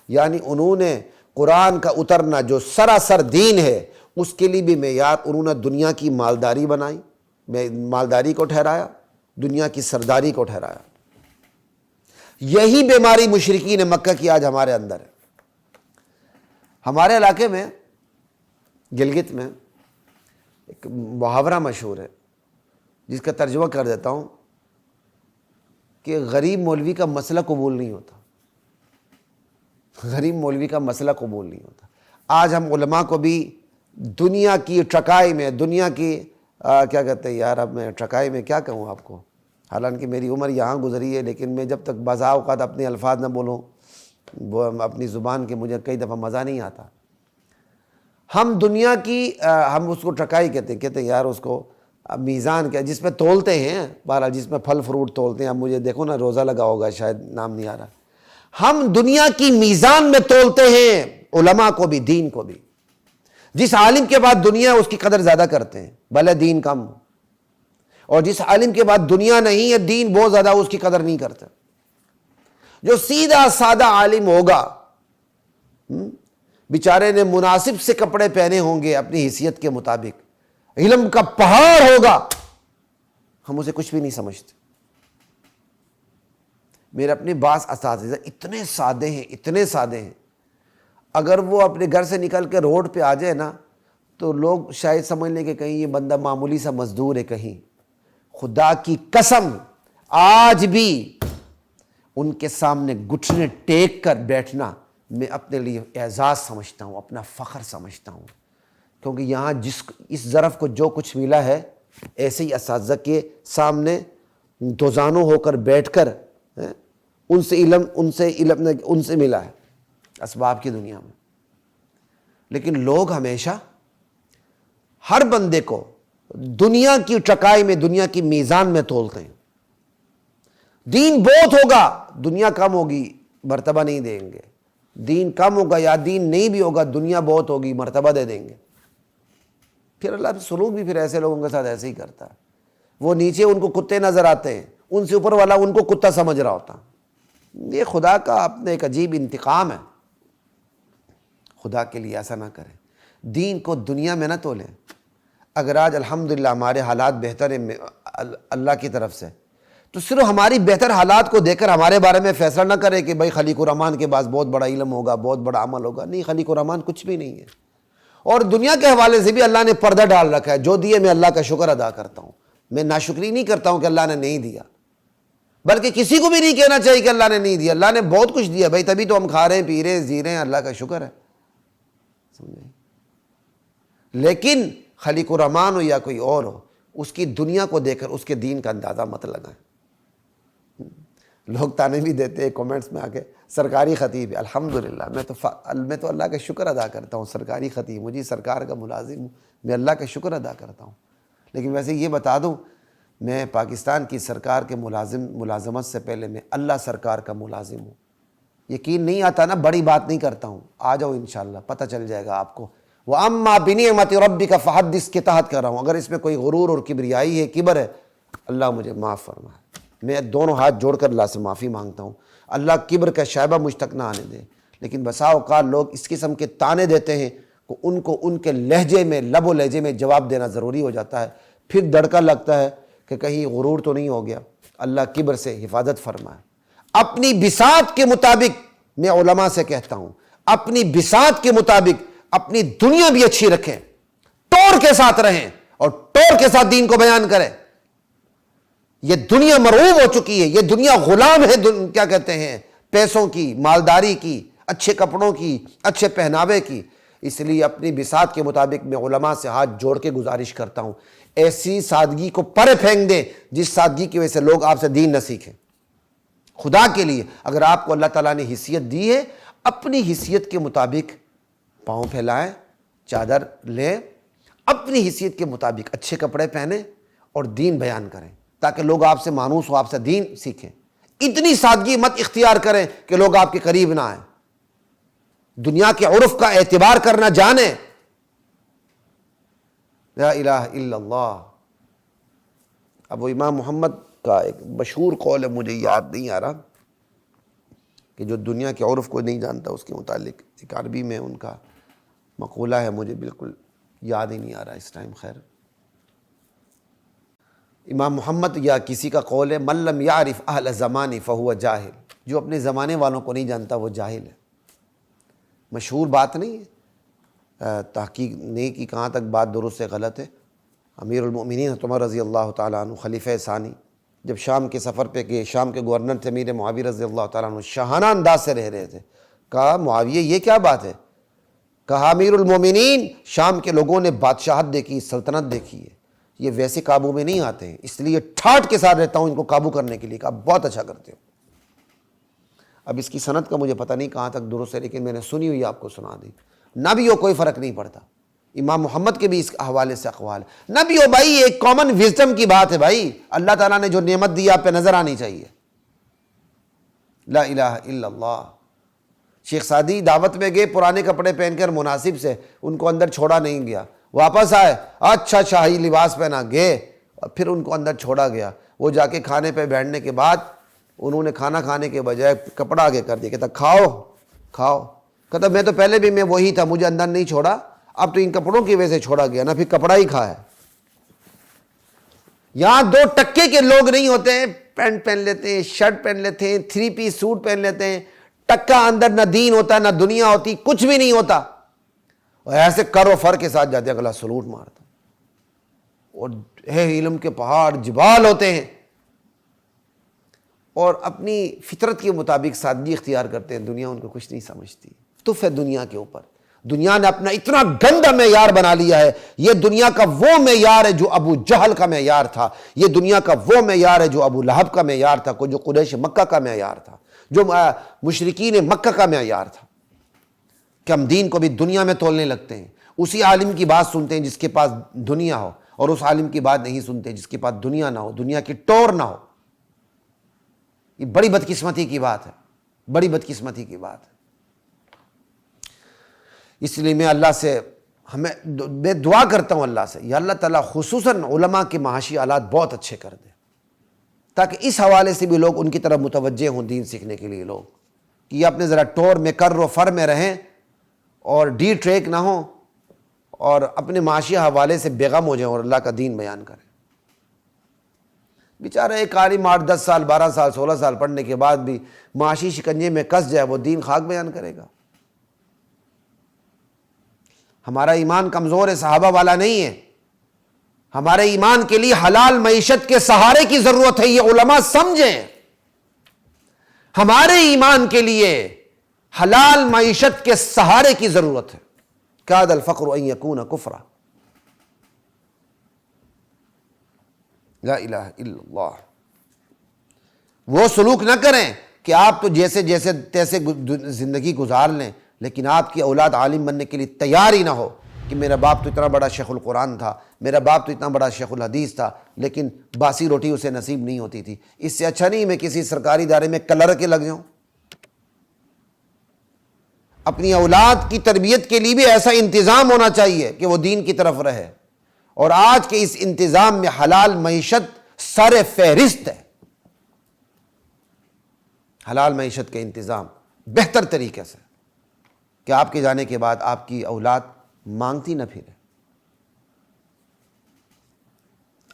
یعنی انہوں نے قرآن کا اترنا جو سراسر دین ہے اس کے لیے بھی معیار انہوں نے دنیا کی مالداری بنائی, مالداری کو ٹھہرایا, دنیا کی سرداری کو ٹھہرایا. یہی بیماری مشرکین مکہ کی آج ہمارے اندر ہے. ہمارے علاقے میں گلگت میں ایک محاورہ مشہور ہے جس کا ترجمہ کر دیتا ہوں کہ غریب مولوی کا مسئلہ قبول نہیں ہوتا. غریب مولوی کا مسئلہ قبول نہیں ہوتا. آج ہم علماء کو بھی دنیا کی ٹرکائی میں, دنیا کی کیا کہتے ہیں یار, اب میں ٹرکائی میں کیا کہوں آپ کو, حالانکہ میری عمر یہاں گزری ہے, لیکن میں جب تک بعض اوقات اپنے الفاظ نہ بولوں, وہ اپنی زبان کے مجھے کئی دفعہ مزہ نہیں آتا. ہم دنیا کی ہم اس کو ٹرکائی کہتے ہیں یار اس کو میزان کیا, جس میں تولتے ہیں, بہرحال جس میں پھل فروٹ تولتے ہیں. اب مجھے دیکھو نا, روزہ لگا ہوگا, شاید نام نہیں آ رہا. ہم دنیا کی میزان میں تولتے ہیں علماء کو بھی, دین کو بھی. جس عالم کے بعد دنیا اس کی قدر زیادہ کرتے ہیں, بھلے دین کم, اور جس عالم کے بعد دنیا نہیں ہے, دین بہت زیادہ, اس کی قدر نہیں کرتے. جو سیدھا سادہ عالم ہوگا, بیچارے نے مناسب سے کپڑے پہنے ہوں گے اپنی حیثیت کے مطابق, علم کا پہاڑ ہوگا, ہم اسے کچھ بھی نہیں سمجھتے. میرے اپنے بعض اساتذہ اتنے سادے ہیں, اگر وہ اپنے گھر سے نکل کے روڈ پہ آ جائے نا تو لوگ شاید سمجھ لیں کہ کہیں یہ بندہ معمولی سا مزدور ہے. کہیں خدا کی قسم آج بھی ان کے سامنے گھٹنے ٹیک کر بیٹھنا میں اپنے لیے اعزاز سمجھتا ہوں, اپنا فخر سمجھتا ہوں کیونکہ یہاں اس ظرف کو جو کچھ ملا ہے ایسے ہی اساتذہ کے سامنے دوزانوں ہو کر بیٹھ کر ان سے ملا ہے اسباب کی دنیا میں. لیکن لوگ ہمیشہ ہر بندے کو دنیا کی چکائی میں، دنیا کی میزان میں تولتے ہیں. دین بہت ہوگا، دنیا کم ہوگی، مرتبہ نہیں دیں گے. دین کم ہوگا یا دین نہیں بھی ہوگا، دنیا بہت ہوگی، مرتبہ دے دیں گے. پھر اللہ سلوک بھی پھر ایسے لوگوں کے ساتھ ایسے ہی کرتا ہے. وہ نیچے ان کو کتے نظر آتے ہیں، ان سے اوپر والا ان کو کتا سمجھ رہا ہوتا. یہ خدا کا اپنے ایک عجیب انتقام ہے. خدا کے لیے ایسا نہ کریں. دین کو دنیا میں نہ تولیں. اگر آج الحمدللہ ہمارے حالات بہتر ہیں اللہ کی طرف سے، تو صرف ہماری بہتر حالات کو دیکھ کر ہمارے بارے میں فیصلہ نہ کرے کہ بھائی خلیق الرحمن کے پاس بہت بڑا علم ہوگا، بہت بڑا عمل ہوگا. نہیں، خلیق الرحمن کچھ بھی نہیں ہے. اور دنیا کے حوالے سے بھی اللہ نے پردہ ڈال رکھا ہے. جو دیے میں اللہ کا شکر ادا کرتا ہوں. میں ناشکری نہیں کرتا ہوں کہ اللہ نے نہیں دیا، بلکہ کسی کو بھی نہیں کہنا چاہیے کہ اللہ نے نہیں دیا. اللہ نے بہت کچھ دیا بھائی، تبھی تو ہم کھا رہے ہیں، پی رہے ہیں، جی رہے ہیں. اللہ کا شکر ہے. سمجھے؟ لیکن خلیق الرحمن ہو یا کوئی اور ہو، اس کی دنیا کو دیکھ کر اس کے دین کا اندازہ مت لگائیں. لوگ تانے بھی دیتے ہیں کامنٹس میں آ کے، سرکاری خطیب ہے. الحمدللہ میں تو اللہ کا شکر ادا کرتا ہوں. سرکاری خطیب، مجھے سرکار کا ملازم ہوں، میں اللہ کا شکر ادا کرتا ہوں. لیکن ویسے یہ بتا دوں، میں پاکستان کی سرکار کے ملازمت سے پہلے میں اللہ سرکار کا ملازم ہوں. یقین نہیں آتا نا، بڑی بات نہیں کرتا ہوں. آ جاؤ انشاءاللہ، پتہ چل جائے گا آپ کو. وَأَمَّا بِنِعْمَةِ رَبِّكَ فَحَدِّثْ کے تحت کر رہا ہوں. اگر اس میں کوئی غرور اور کبریائی ہے، کبر ہے، اللہ مجھے معاف فرمائے. میں دونوں ہاتھ جوڑ کر اللہ سے معافی مانگتا ہوں. اللہ کبر کا شائبہ مجھ تک نہ آنے دے. لیکن بسا اوقات لوگ اس قسم کے تانے دیتے ہیں کہ ان کو ان کے لہجے میں، لب و لہجے میں جواب دینا ضروری ہو جاتا ہے. پھر دڑکا لگتا ہے کہ کہیں غرور تو نہیں ہو گیا. اللہ کبر سے حفاظت فرمائے. اپنی بساط کے مطابق، میں علماء سے کہتا ہوں، اپنی بساط کے مطابق اپنی دنیا بھی اچھی رکھیں، ٹور کے ساتھ رہیں اور ٹور کے ساتھ دین کو بیان کریں. یہ دنیا مرعوب ہو چکی ہے. یہ دنیا غلام ہے کیا کہتے ہیں، پیسوں کی، مالداری کی، اچھے کپڑوں کی، اچھے پہناوے کی. اس لیے اپنی بساط کے مطابق میں علماء سے ہاتھ جوڑ کے گزارش کرتا ہوں، ایسی سادگی کو پرے پھینک دیں جس سادگی کی وجہ سے لوگ آپ سے دین نہ سیکھیں. خدا کے لیے اگر آپ کو اللہ تعالیٰ نے حیثیت دی ہے، اپنی حیثیت کے مطابق پاؤں پھیلائیں، چادر لیں، اپنی حیثیت کے مطابق اچھے کپڑے پہنیں اور دین بیان کریں تاکہ لوگ آپ سے مانوس ہو، آپ سے دین سیکھیں. اتنی سادگی مت اختیار کریں کہ لوگ آپ کے قریب نہ آئیں. دنیا کے عرف کا اعتبار کرنا جانیں. لا الہ الا اللہ. اب وہ امام محمد کا ایک مشہور قول ہے، مجھے یاد نہیں آ رہا، کہ جو دنیا کے عرف کو نہیں جانتا اس کے متعلق ایک عربی میں ان کا مقولہ ہے، مجھے بالکل یاد ہی نہیں آ رہا اس ٹائم. خیر، امام محمد یا کسی کا قول ہے، من لم یعرف اہل زمانی فہو جاہل. جو اپنے زمانے والوں کو نہیں جانتا وہ جاہل ہے. مشہور بات نہیں ہے، تحقیق نہیں کی کہاں تک بات درست ہے غلط ہے. امیر المؤمنین حضرت عمر رضی اللہ تعالیٰ عنہ خلیفہ ثانی جب شام کے سفر پہ گئے، شام کے گورنر تھے امیر معاویہ رضی اللہ تعالیٰ عنہ، شاہانہ انداز سے رہ رہے تھے. کہا معاویہ یہ کیا بات ہے؟ کہا امیر المومنین، شام کے لوگوں نے بادشاہت دیکھی، سلطنت دیکھی ہے، یہ ویسے قابو میں نہیں آتے ہیں، اس لیے ٹھاٹ کے ساتھ رہتا ہوں ان کو قابو کرنے کے لیے. کہا بہت اچھا کرتے ہو. اب اس کی سند کا مجھے پتہ نہیں کہاں تک درست ہے، لیکن میں نے سنی ہوئی آپ کو سنا دی. نہ بھی ہو کوئی فرق نہیں پڑتا. امام محمد کے بھی اس حوالے سے اقوال ہے. نہ بھی ہو بھائی، ایک کامن وزڈم کی بات ہے بھائی. اللہ تعالیٰ نے جو نعمت دی آپ پہ نظر آنی چاہیے. لا الہ الا اللہ. شیخ سعدی دعوت میں گئے پرانے کپڑے پہن کر، مناسب سے ان کو اندر چھوڑا نہیں گیا. واپس آئے، اچھا شاہی لباس پہنا، گئے پھر ان کو اندر چھوڑا گیا. وہ جا کے کھانے پہ بیٹھنے کے بعد انہوں نے کھانا کھانے کے بجائے کپڑا آگے کر دیا. کہتا کھاؤ کھاؤ. کہتا میں تو پہلے بھی میں وہی تھا، مجھے اندر نہیں چھوڑا، اب تو ان کپڑوں کی وجہ سے چھوڑا گیا نا، پھر کپڑا ہی کھایا. یہاں دو ٹکے کے لوگ نہیں ہوتے ہیں، پینٹ پہن لیتے ہیں، شرٹ پہن لیتے ہیں، 3 پیس سوٹ پہن لیتے ہیں، ٹکا اندر نہ دین ہوتا نہ دنیا ہوتی، کچھ بھی نہیں ہوتا، اور ایسے کرو فر کے ساتھ جاتے اگلا سلوٹ مارتا. اور ہے علم کے پہاڑ جبال ہوتے ہیں، اور اپنی فطرت کے مطابق سادگی اختیار کرتے ہیں. دنیا ان کو کچھ نہیں سمجھتی. تف ہے دنیا کے اوپر. دنیا نے اپنا اتنا گندا معیار بنا لیا ہے. یہ دنیا کا وہ معیار ہے جو ابو جہل کا معیار تھا. یہ دنیا کا وہ معیار ہے جو ابو لہب کا معیار تھا, جو قریش مکہ کا معیار تھا, جو مشرکین مکہ کا معیار تھا, کہ ہم دین کو بھی دنیا میں تولنے لگتے ہیں. اسی عالم کی بات سنتے ہیں جس کے پاس دنیا ہو, اور اس عالم کی بات نہیں سنتے جس کے پاس دنیا نہ ہو, دنیا کی ٹور نہ ہو. یہ بڑی بدقسمتی کی بات ہے, بڑی بدقسمتی کی بات ہے. اس لیے میں اللہ سے میں دعا کرتا ہوں اللہ سے, یا اللہ تعالیٰ خصوصاً علماء کے معاشی حالات بہت اچھے کر دے, تاکہ اس حوالے سے بھی لوگ ان کی طرف متوجہ ہوں دین سیکھنے کے لیے. لوگ کہ یہ اپنے ذرا ٹور میں کر و فر میں رہیں اور ڈی ٹریک نہ ہوں, اور اپنے معاشی حوالے سے بے غم ہو جائیں اور اللہ کا دین بیان کریں. بیچارہ ایک عالم 8 10 سال 12 سال 16 سال پڑھنے کے بعد بھی معاشی شکنجے میں کس جائے, وہ دین خاک بیان کرے گا. ہمارا ایمان کمزور ہے, صحابہ والا نہیں ہے. ہمارے ایمان کے لیے حلال معیشت کے سہارے کی ضرورت ہے, یہ علماء سمجھیں. ہمارے ایمان کے لیے حلال معیشت کے سہارے کی ضرورت ہے. کاد الفقر ان یکون کفرا. لا الہ الا اللہ. وہ سلوک نہ کریں کہ آپ تو جیسے جیسے تیسے زندگی گزار لیں, لیکن آپ کی اولاد عالم بننے کے لیے تیار ہی نہ ہو کہ میرا باپ تو اتنا بڑا شیخ القرآن تھا, میرا باپ تو اتنا بڑا شیخ الحدیث تھا, لیکن باسی روٹی اسے نصیب نہیں ہوتی تھی. اس سے اچھا نہیں میں کسی سرکاری ادارے میں کلر کے لگ جاؤں. اپنی اولاد کی تربیت کے لیے بھی ایسا انتظام ہونا چاہیے کہ وہ دین کی طرف رہے, اور آج کے اس انتظام میں حلال معیشت سر فہرست ہے. حلال معیشت کے انتظام بہتر طریقے سے, کہ آپ کے جانے کے بعد آپ کی اولاد مانگتی نہ پھرے,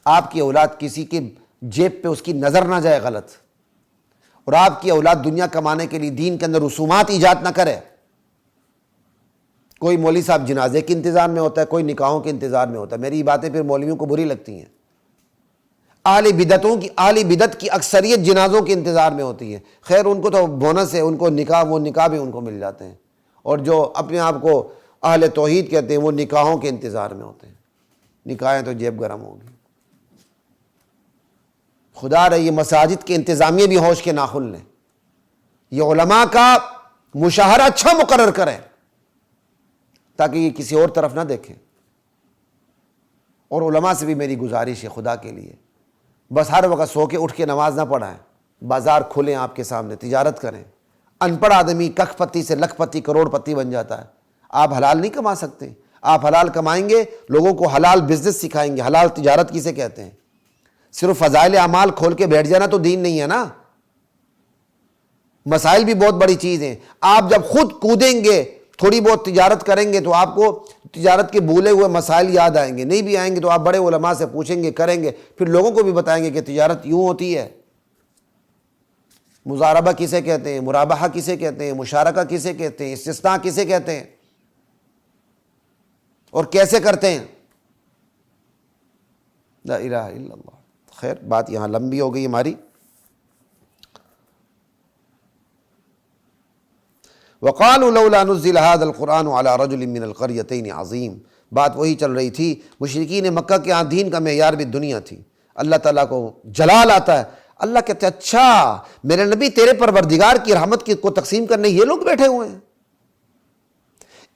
آپ کی اولاد کسی کی جیب پہ اس کی نظر نہ جائے غلط, اور آپ کی اولاد دنیا کمانے کے لیے دین کے اندر رسومات ایجاد نہ کرے. کوئی مولوی صاحب جنازے کے انتظار میں ہوتا ہے, کوئی نکاحوں کے انتظار میں ہوتا ہے. میری باتیں پھر مولویوں کو بری لگتی ہیں. اہل بدعت کی اکثریت جنازوں کے انتظار میں ہوتی ہے. خیر ان کو تو بونس ہے, ان کو وہ نکاح بھی ان کو مل جاتے ہیں, اور جو اپنے آپ کو اہل توحید کہتے ہیں وہ نکاحوں کے انتظار میں ہوتے ہیں. نکاحیں تو جیب گرم ہوگی. خدا رہے یہ مساجد کے انتظامیہ بھی ہوش کے ناخن لیں, یہ علماء کا مشاہرہ اچھا مقرر کریں تاکہ یہ کسی اور طرف نہ دیکھیں. اور علماء سے بھی میری گزارش ہے خدا کے لیے, بس ہر وقت سو کے اٹھ کے نماز نہ پڑھائیں. بازار کھولیں آپ کے سامنے, تجارت کریں. ان پڑھ آدمی ککھ پتی سے لکھ پتی کروڑ پتی بن جاتا ہے. آپ حلال نہیں کما سکتے. آپ حلال کمائیں گے, لوگوں کو حلال بزنس سکھائیں گے. حلال تجارت کسے کہتے ہیں؟ صرف فضائل اعمال کھول کے بیٹھ جانا تو دین نہیں ہے نا. مسائل بھی بہت بڑی چیز ہیں. آپ جب خود کودیں گے, تھوڑی بہت تجارت کریں گے, تو آپ کو تجارت کے بھولے ہوئے مسائل یاد آئیں گے. نہیں بھی آئیں گے تو آپ بڑے علماء سے پوچھیں گے, کریں گے, پھر لوگوں کو بھی بتائیں گے کہ تجارت یوں ہوتی ہے. مضاربہ کسے کہتے ہیں, مرابحہ کسے کہتے ہیں, مشارکہ کسے کہتے ہیں, استثناء کسے کہتے ہیں, اور کیسے کرتے ہیں. لا الہ الا اللہ. خیر بات یہاں لمبی ہو گئی ہماری. وقالوا لولا نزل هذا القرآن على رجل من القريتين عظيم. بات وہی چل رہی تھی. مشرکین مکہ کے ہاں دین کا معیار بھی دنیا تھی. اللہ تعالیٰ کو جلال آتا ہے. اللہ کہتے ہیں اچھا میرے نبی تیرے پروردگار کی رحمت کو تقسیم کرنے یہ لوگ بیٹھے ہوئے ہیں.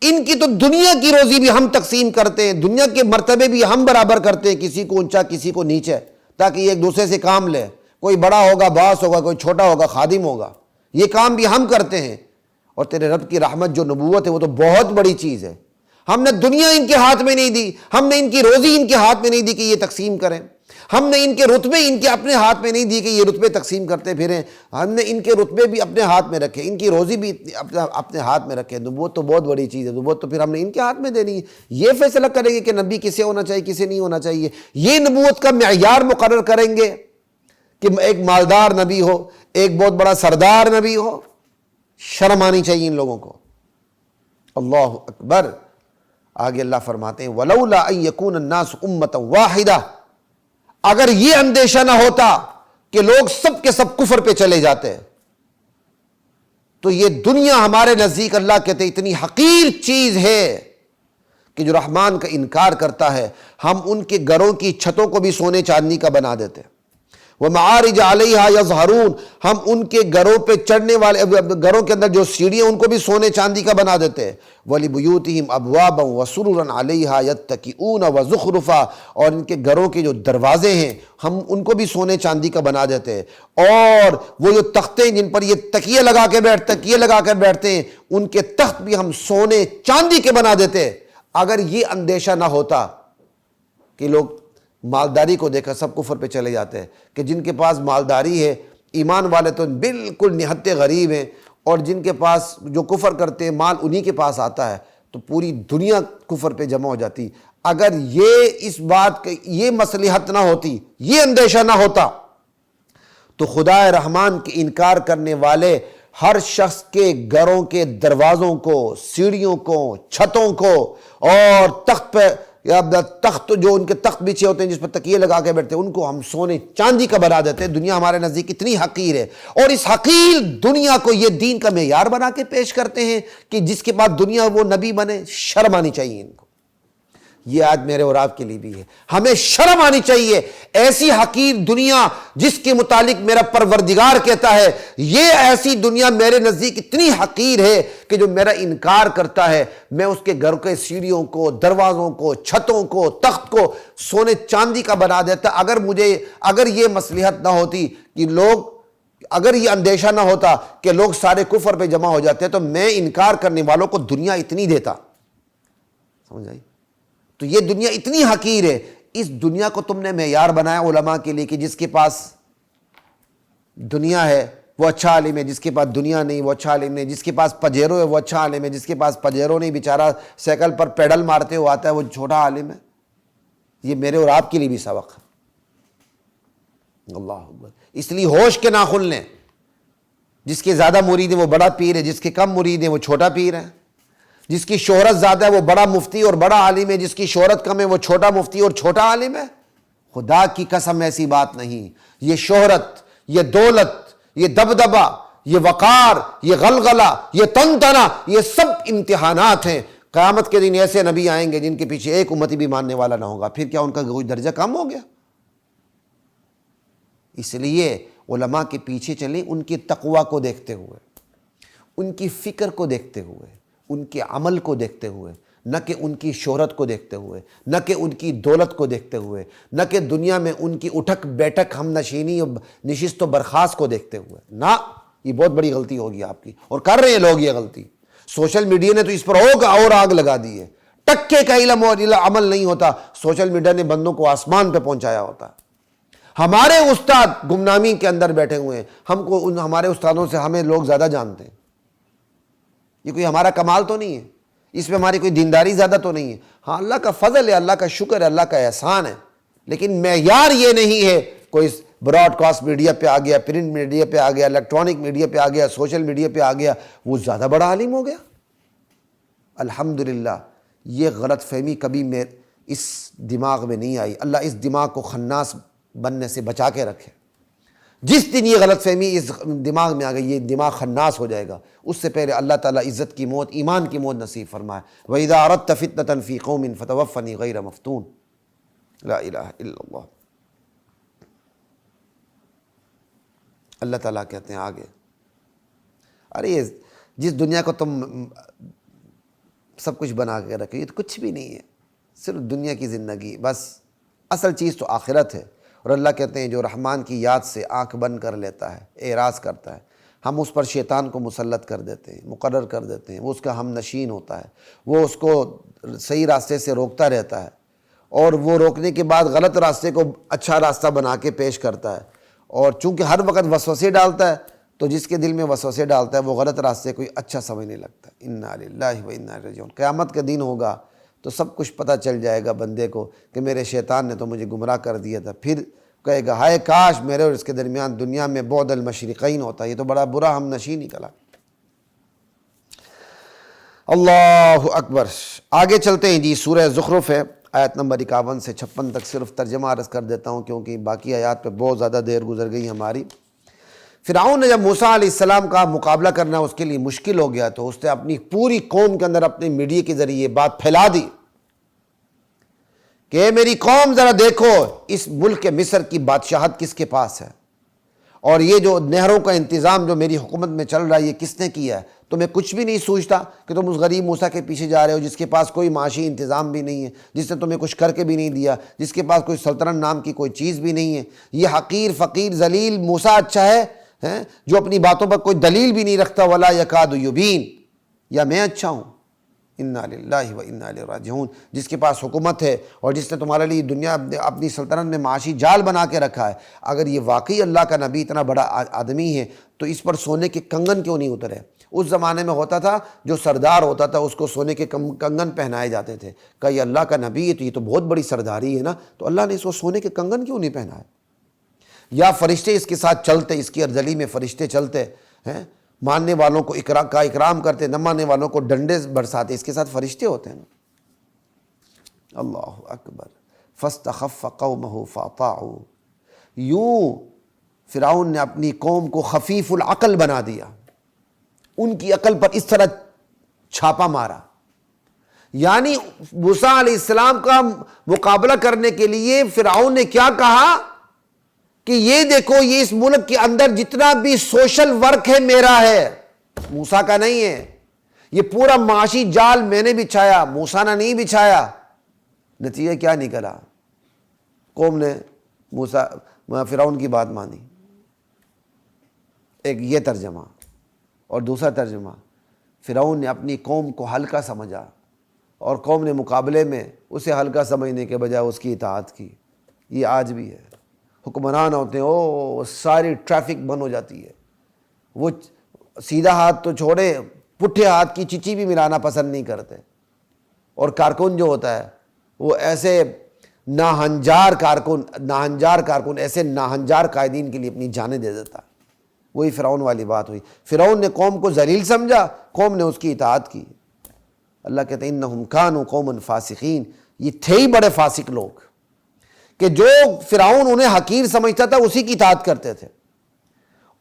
ان کی تو دنیا کی روزی بھی ہم تقسیم کرتے ہیں, دنیا کے مرتبے بھی ہم برابر کرتے ہیں, کسی کو اونچا کسی کو نیچے, تاکہ یہ ایک دوسرے سے کام لے. کوئی بڑا ہوگا باس ہوگا, کوئی چھوٹا ہوگا خادم ہوگا. یہ کام بھی ہم کرتے ہیں. اور تیرے رب کی رحمت جو نبوت ہے وہ تو بہت بڑی چیز ہے. ہم نے دنیا ان کے ہاتھ میں نہیں دی, ہم نے ان کی روزی ان کے ہاتھ میں نہیں دی کہ یہ تقسیم کریں. ہم نے ان کے رتبے ان کے اپنے ہاتھ میں نہیں دی کہ یہ رتبے تقسیم کرتے پھریں. ہم نے ان کے رتبے بھی اپنے ہاتھ میں رکھے, ان کی روزی بھی اپنے ہاتھ میں رکھے. نبوت تو بہت بڑی چیز ہے. نبوت تو پھر ہم نے ان کے ہاتھ میں دینی ہے. یہ فیصلہ کریں گے کہ نبی کسے ہونا چاہیے کسے نہیں ہونا چاہیے. یہ نبوت کا معیار مقرر کریں گے کہ ایک مالدار نبی ہو, ایک بہت بڑا سردار نبی ہو. شرم آنی چاہیے ان لوگوں کو. اللہ اکبر. آگے اللہ فرماتے ہیں وَلَوْلَا أَن يَكُونَ النَّاسُ أُمَّةً وَاحِدَةً. اگر یہ اندیشہ نہ ہوتا کہ لوگ سب کے سب کفر پہ چلے جاتے, تو یہ دنیا ہمارے نزدیک اللہ کہتے ہیں اتنی حقیر چیز ہے کہ جو رحمان کا انکار کرتا ہے ہم ان کے گھروں کی چھتوں کو بھی سونے چاندی کا بنا دیتے ہیں۔ وَمَعَارِجَ عَلَيْهَا يَظْهَرُونَ، ہم ان کے گھروں پہ چڑھنے والے گھروں کے اندر جو سیڑھیاں ان کو بھی سونے چاندی کا بنا دیتے ہیں۔ وَلِبُيُوتِهِمْ أَبْوَابًا وَسُرُرًا عَلَيْهَا يَتَّكِئُونَ وَزُخْرُفًا، اور ان کے گھروں کے جو دروازے ہیں ہم ان کو بھی سونے چاندی کا بنا دیتے ہیں، اور وہ جو تختے جن پر یہ تکیے لگا کر بیٹھتے ہیں ان کے تخت بھی ہم سونے چاندی کے بنا دیتے ہیں۔ اگر یہ اندیشہ نہ ہوتا کہ لوگ مالداری کو دیکھا سب کفر پہ چلے جاتے ہیں کہ جن کے پاس مالداری ہے، ایمان والے تو بالکل نہتے غریب ہیں، اور جن کے پاس جو کفر کرتے ہیں مال انہی کے پاس آتا ہے، تو پوری دنیا کفر پہ جمع ہو جاتی۔ اگر یہ اس بات کہ یہ مصلحت نہ ہوتی، یہ اندیشہ نہ ہوتا، تو خدا رحمان کے انکار کرنے والے ہر شخص کے گھروں کے دروازوں کو، سیڑھیوں کو، چھتوں کو، اور تخت پہ یا تخت جو ان کے تخت بچھے ہوتے ہیں جس پر تکیے لگا کے بیٹھتے ہیں ان کو ہم سونے چاندی کا بنا دیتے ہیں۔ دنیا ہمارے نزدیک اتنی حقیر ہے، اور اس حقیر دنیا کو یہ دین کا معیار بنا کے پیش کرتے ہیں کہ جس کے بعد دنیا وہ نبی بنے۔ شرم آنی چاہیے ان کو۔ یہ آج میرے اور آپ کے لیے بھی ہے، ہمیں شرم آنی چاہیے۔ ایسی حقیر دنیا جس کے متعلق میرا پروردگار کہتا ہے یہ ایسی دنیا میرے نزدیک اتنی حقیر ہے کہ جو میرا انکار کرتا ہے میں اس کے گھر کے سیڑھیوں کو، دروازوں کو، چھتوں کو، تخت کو سونے چاندی کا بنا دیتا۔ اگر یہ مصلحت نہ ہوتی کہ اگر یہ اندیشہ نہ ہوتا کہ لوگ سارے کفر پہ جمع ہو جاتے تو میں انکار کرنے والوں کو دنیا اتنی دیتا۔ سمجھ آئی؟ تو یہ دنیا اتنی حقیر ہے، اس دنیا کو تم نے معیار بنایا علماء کے لیے کہ جس کے پاس دنیا ہے وہ اچھا عالم ہے، جس کے پاس دنیا نہیں وہ اچھا عالم نہیں، جس کے پاس پجیرو ہے وہ اچھا عالم ہے، جس کے پاس پجیرو نہیں بیچارہ سائیکل پر پیڈل مارتے ہوا آتا ہے وہ چھوٹا عالم ہے۔ یہ میرے اور آپ کے لیے بھی سبق ہے۔ اللہ اکبر۔ اس لیے ہوش کے ناخن لیں، جس کے زیادہ مرید ہیں وہ بڑا پیر ہے، جس کے کم مرید ہیں وہ چھوٹا پیر ہے، جس کی شہرت زیادہ ہے وہ بڑا مفتی اور بڑا عالم ہے، جس کی شہرت کم ہے وہ چھوٹا مفتی اور چھوٹا عالم ہے۔ خدا کی قسم ایسی بات نہیں۔ یہ شہرت، یہ دولت، یہ دبدبہ، یہ وقار، یہ غلغلہ، یہ تنتنا، یہ سب امتحانات ہیں۔ قیامت کے دن ایسے نبی آئیں گے جن کے پیچھے ایک امتی بھی ماننے والا نہ ہوگا، پھر کیا ان کا کوئی درجہ کم ہو گیا؟ اس لیے علماء کے پیچھے چلیں ان کی تقوی کو دیکھتے ہوئے، ان کی فکر کو دیکھتے ہوئے، ان کے عمل کو دیکھتے ہوئے، نہ کہ ان کی شہرت کو دیکھتے ہوئے، نہ کہ ان کی دولت کو دیکھتے ہوئے، نہ کہ دنیا میں ان کی اٹھک بیٹھک ہم نشینی نشست و برخاست کو دیکھتے ہوئے۔ نہ، یہ بہت بڑی غلطی ہوگی آپ کی، اور کر رہے ہیں لوگ یہ غلطی۔ سوشل میڈیا نے تو اس پر اور آگ لگا دی ہے۔ ٹکے کا علم اور عمل نہیں ہوتا، سوشل میڈیا نے بندوں کو آسمان پہ پہنچایا ہوتا ہے۔ ہمارے استاد گمنامی کے اندر بیٹھے ہوئے ہیں، ہم کو ہمارے استادوں سے ہمیں لوگ زیادہ جانتے ہیں۔ یہ کوئی ہمارا کمال تو نہیں ہے، اس میں ہماری کوئی دینداری زیادہ تو نہیں ہے۔ ہاں اللہ کا فضل ہے، اللہ کا شکر ہے، اللہ کا احسان ہے، لیکن معیار یہ نہیں ہے کوئی براڈ کاسٹ میڈیا پہ آ گیا، پرنٹ میڈیا پہ آ گیا، الیکٹرانک میڈیا پہ آ گیا، سوشل میڈیا پہ آ گیا، وہ زیادہ بڑا عالم ہو گیا۔ الحمدللہ یہ غلط فہمی کبھی اس دماغ میں نہیں آئی۔ اللہ اس دماغ کو خناس بننے سے بچا کے رکھے۔ جس دن یہ غلط فہمی اس دماغ میں آ گئی یہ دماغ خناس ہو جائے گا، اس سے پہلے اللہ تعالیٰ عزت کی موت، ایمان کی موت نصیب فرمائے۔ وَإِذَا أَرَدْتَ فِتْنَةً فِي قَوْمٍ فَتَوَفَّنِي غَيْرَ مَفْتُونٍ۔ لا الہ الا اللہ۔ اللہ تعالیٰ کہتے ہیں آگے، ارے یہ جس دنیا کو تم سب کچھ بنا کے رکھے یہ تو کچھ بھی نہیں ہے، صرف دنیا کی زندگی بس، اصل چیز تو آخرت ہے۔ اور اللہ کہتے ہیں جو رحمان کی یاد سے آنکھ بند کر لیتا ہے، اعراض کرتا ہے، ہم اس پر شیطان کو مسلط کر دیتے ہیں، مقرر کر دیتے ہیں، وہ اس کا ہم نشین ہوتا ہے، وہ اس کو صحیح راستے سے روکتا رہتا ہے، اور وہ روکنے کے بعد غلط راستے کو اچھا راستہ بنا کے پیش کرتا ہے۔ اور چونکہ ہر وقت وسوسے ڈالتا ہے تو جس کے دل میں وسوسے ڈالتا ہے وہ غلط راستے کوئی اچھا سمجھنے لگتا ہے۔ انا للہ و انا الیہ راجعون۔ قیامت کا دن ہوگا تو سب کچھ پتہ چل جائے گا بندے کو کہ میرے شیطان نے تو مجھے گمراہ کر دیا تھا، پھر کہے گا ہائے کاش میرے اور اس کے درمیان دنیا میں بعد المشرقین ہوتا، یہ تو بڑا برا ہم نشین نکلا۔ اللہ اکبر۔ آگے چلتے ہیں جی، سورہ زخرف ہے، آیت نمبر 51 سے 56 تک، صرف ترجمہ عرض کر دیتا ہوں کیونکہ باقی آیات پہ بہت زیادہ دیر گزر گئی ہماری۔ فرعون نے جب موسیٰ علیہ السلام کا مقابلہ کرنا اس کے لیے مشکل ہو گیا تو اس نے اپنی پوری قوم کے اندر اپنے میڈیا کے ذریعے یہ بات پھیلا دی کہ میری قوم ذرا دیکھو اس ملک مصر کی بادشاہت کس کے پاس ہے، اور یہ جو نہروں کا انتظام جو میری حکومت میں چل رہا ہے یہ کس نے کیا ہے؟ تو میں کچھ بھی نہیں سوچتا کہ تم اس غریب موسیٰ کے پیچھے جا رہے ہو جس کے پاس کوئی معاشی انتظام بھی نہیں ہے، جس نے تمہیں کچھ کر کے بھی نہیں دیا، جس کے پاس کوئی سلطنت نام کی کوئی چیز بھی نہیں ہے۔ یہ حقیر فقیر ذلیل موسیٰ اچھا ہے جو اپنی باتوں پر کوئی دلیل بھی نہیں رکھتا، ولا یکاد یبین، یا میں اچھا ہوں؟ انا للہ و انا الیہ راجعون، جس کے پاس حکومت ہے اور جس نے تمہارے لیے دنیا اپنی سلطنت میں معاشی جال بنا کے رکھا ہے، اگر یہ واقعی اللہ کا نبی اتنا بڑا آدمی ہے تو اس پر سونے کے کنگن کیوں نہیں اترے؟ اس زمانے میں ہوتا تھا جو سردار ہوتا تھا اس کو سونے کے کنگن پہنائے جاتے تھے، کہ یہ اللہ کا نبی ہے تو یہ تو بہت بڑی سرداری ہے نا، تو اللہ نے اس کو سونے کے کنگن کیوں نہیں پہنائے؟ یا فرشتے اس کے ساتھ چلتے، اس کی ارذلی میں فرشتے چلتے ہیں، ماننے والوں کو اکرام کرتے، نہ ماننے والوں کو ڈنڈے برساتے، اس کے ساتھ فرشتے ہوتے ہیں۔ اللہ اکبر۔ فاستخف قومہ فاطاعوا، یوں فرعون نے اپنی قوم کو خفیف العقل بنا دیا، ان کی عقل پر اس طرح چھاپا مارا۔ یعنی موسیٰ علیہ السلام کا مقابلہ کرنے کے لیے فرعون نے کیا کہا کہ یہ دیکھو یہ اس ملک کے اندر جتنا بھی سوشل ورک ہے میرا ہے، موسیٰ کا نہیں ہے، یہ پورا معاشی جال میں نے بچھایا، موسیٰ نے نہیں بچھایا۔ نتیجہ کیا نکلا؟ قوم نے فرعون کی بات مانی۔ ایک یہ ترجمہ، اور دوسرا ترجمہ، فرعون نے اپنی قوم کو ہلکا سمجھا اور قوم نے مقابلے میں اسے ہلکا سمجھنے کے بجائے اس کی اطاعت کی۔ یہ آج بھی ہے، حکمران ہوتے ہیں ساری ٹریفک بند ہو جاتی ہے، وہ سیدھا ہاتھ تو چھوڑے پٹھے ہاتھ کی چچی بھی ملانا پسند نہیں کرتے، اور کارکن جو ہوتا ہے وہ ایسے ناہنجار کارکن ایسے ناہنجار قائدین کے لیے اپنی جانیں دے دیتا ہے۔ وہی فرعون والی بات ہوئی، فرعون نے قوم کو ذلیل سمجھا، قوم نے اس کی اطاعت کی۔ اللہ کہتے ہیں انہم کانوا قوما فاسقین، یہ تھے ہی بڑے فاسق لوگ کہ جو فرعون انہیں حقیر سمجھتا تھا اسی کی اطاعت کرتے تھے،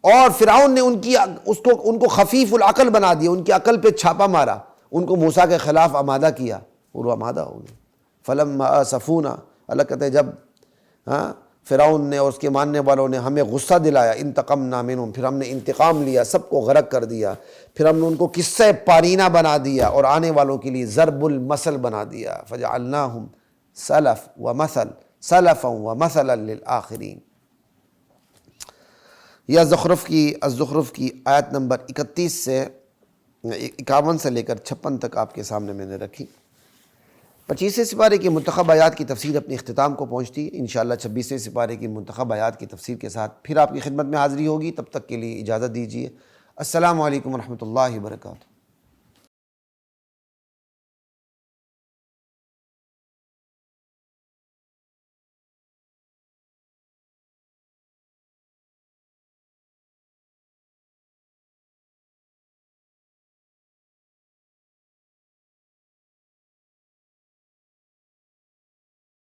اور فرعون نے ان کو خفیف العقل بنا دیا، ان کی عقل پہ چھاپا مارا، ان کو موسیٰ کے خلاف آمادہ کیا اور وہ آمادہ ہو گئے۔ فلما آسفونا، اللہ کہتے ہیں جب فرعون نے اور اس کے ماننے والوں نے ہمیں غصہ دلایا، انتقمنا منہم، پھر ہم نے انتقام لیا، سب کو غرق کر دیا، پھر ہم نے ان کو قصہ پارینہ بنا دیا اور آنے والوں کے لیے ضرب المثل بنا دیا، فجعلناہم سلفا ومثلا للآخرین۔ یہ الزخرف کی آیت نمبر 31 سے 51 سے لے کر 56 تک آپ کے سامنے میں نے رکھی۔ 25ویں سپارے کی منتخب آیات کی تفسیر اپنے اختتام کو پہنچتی ہے، انشاءاللہ 26ویں سپارے کی منتخب آیات کی تفسیر کے ساتھ پھر آپ کی خدمت میں حاضری ہوگی۔ تب تک کے لیے اجازت دیجیے۔ السلام علیکم ورحمۃ اللہ وبرکاتہ۔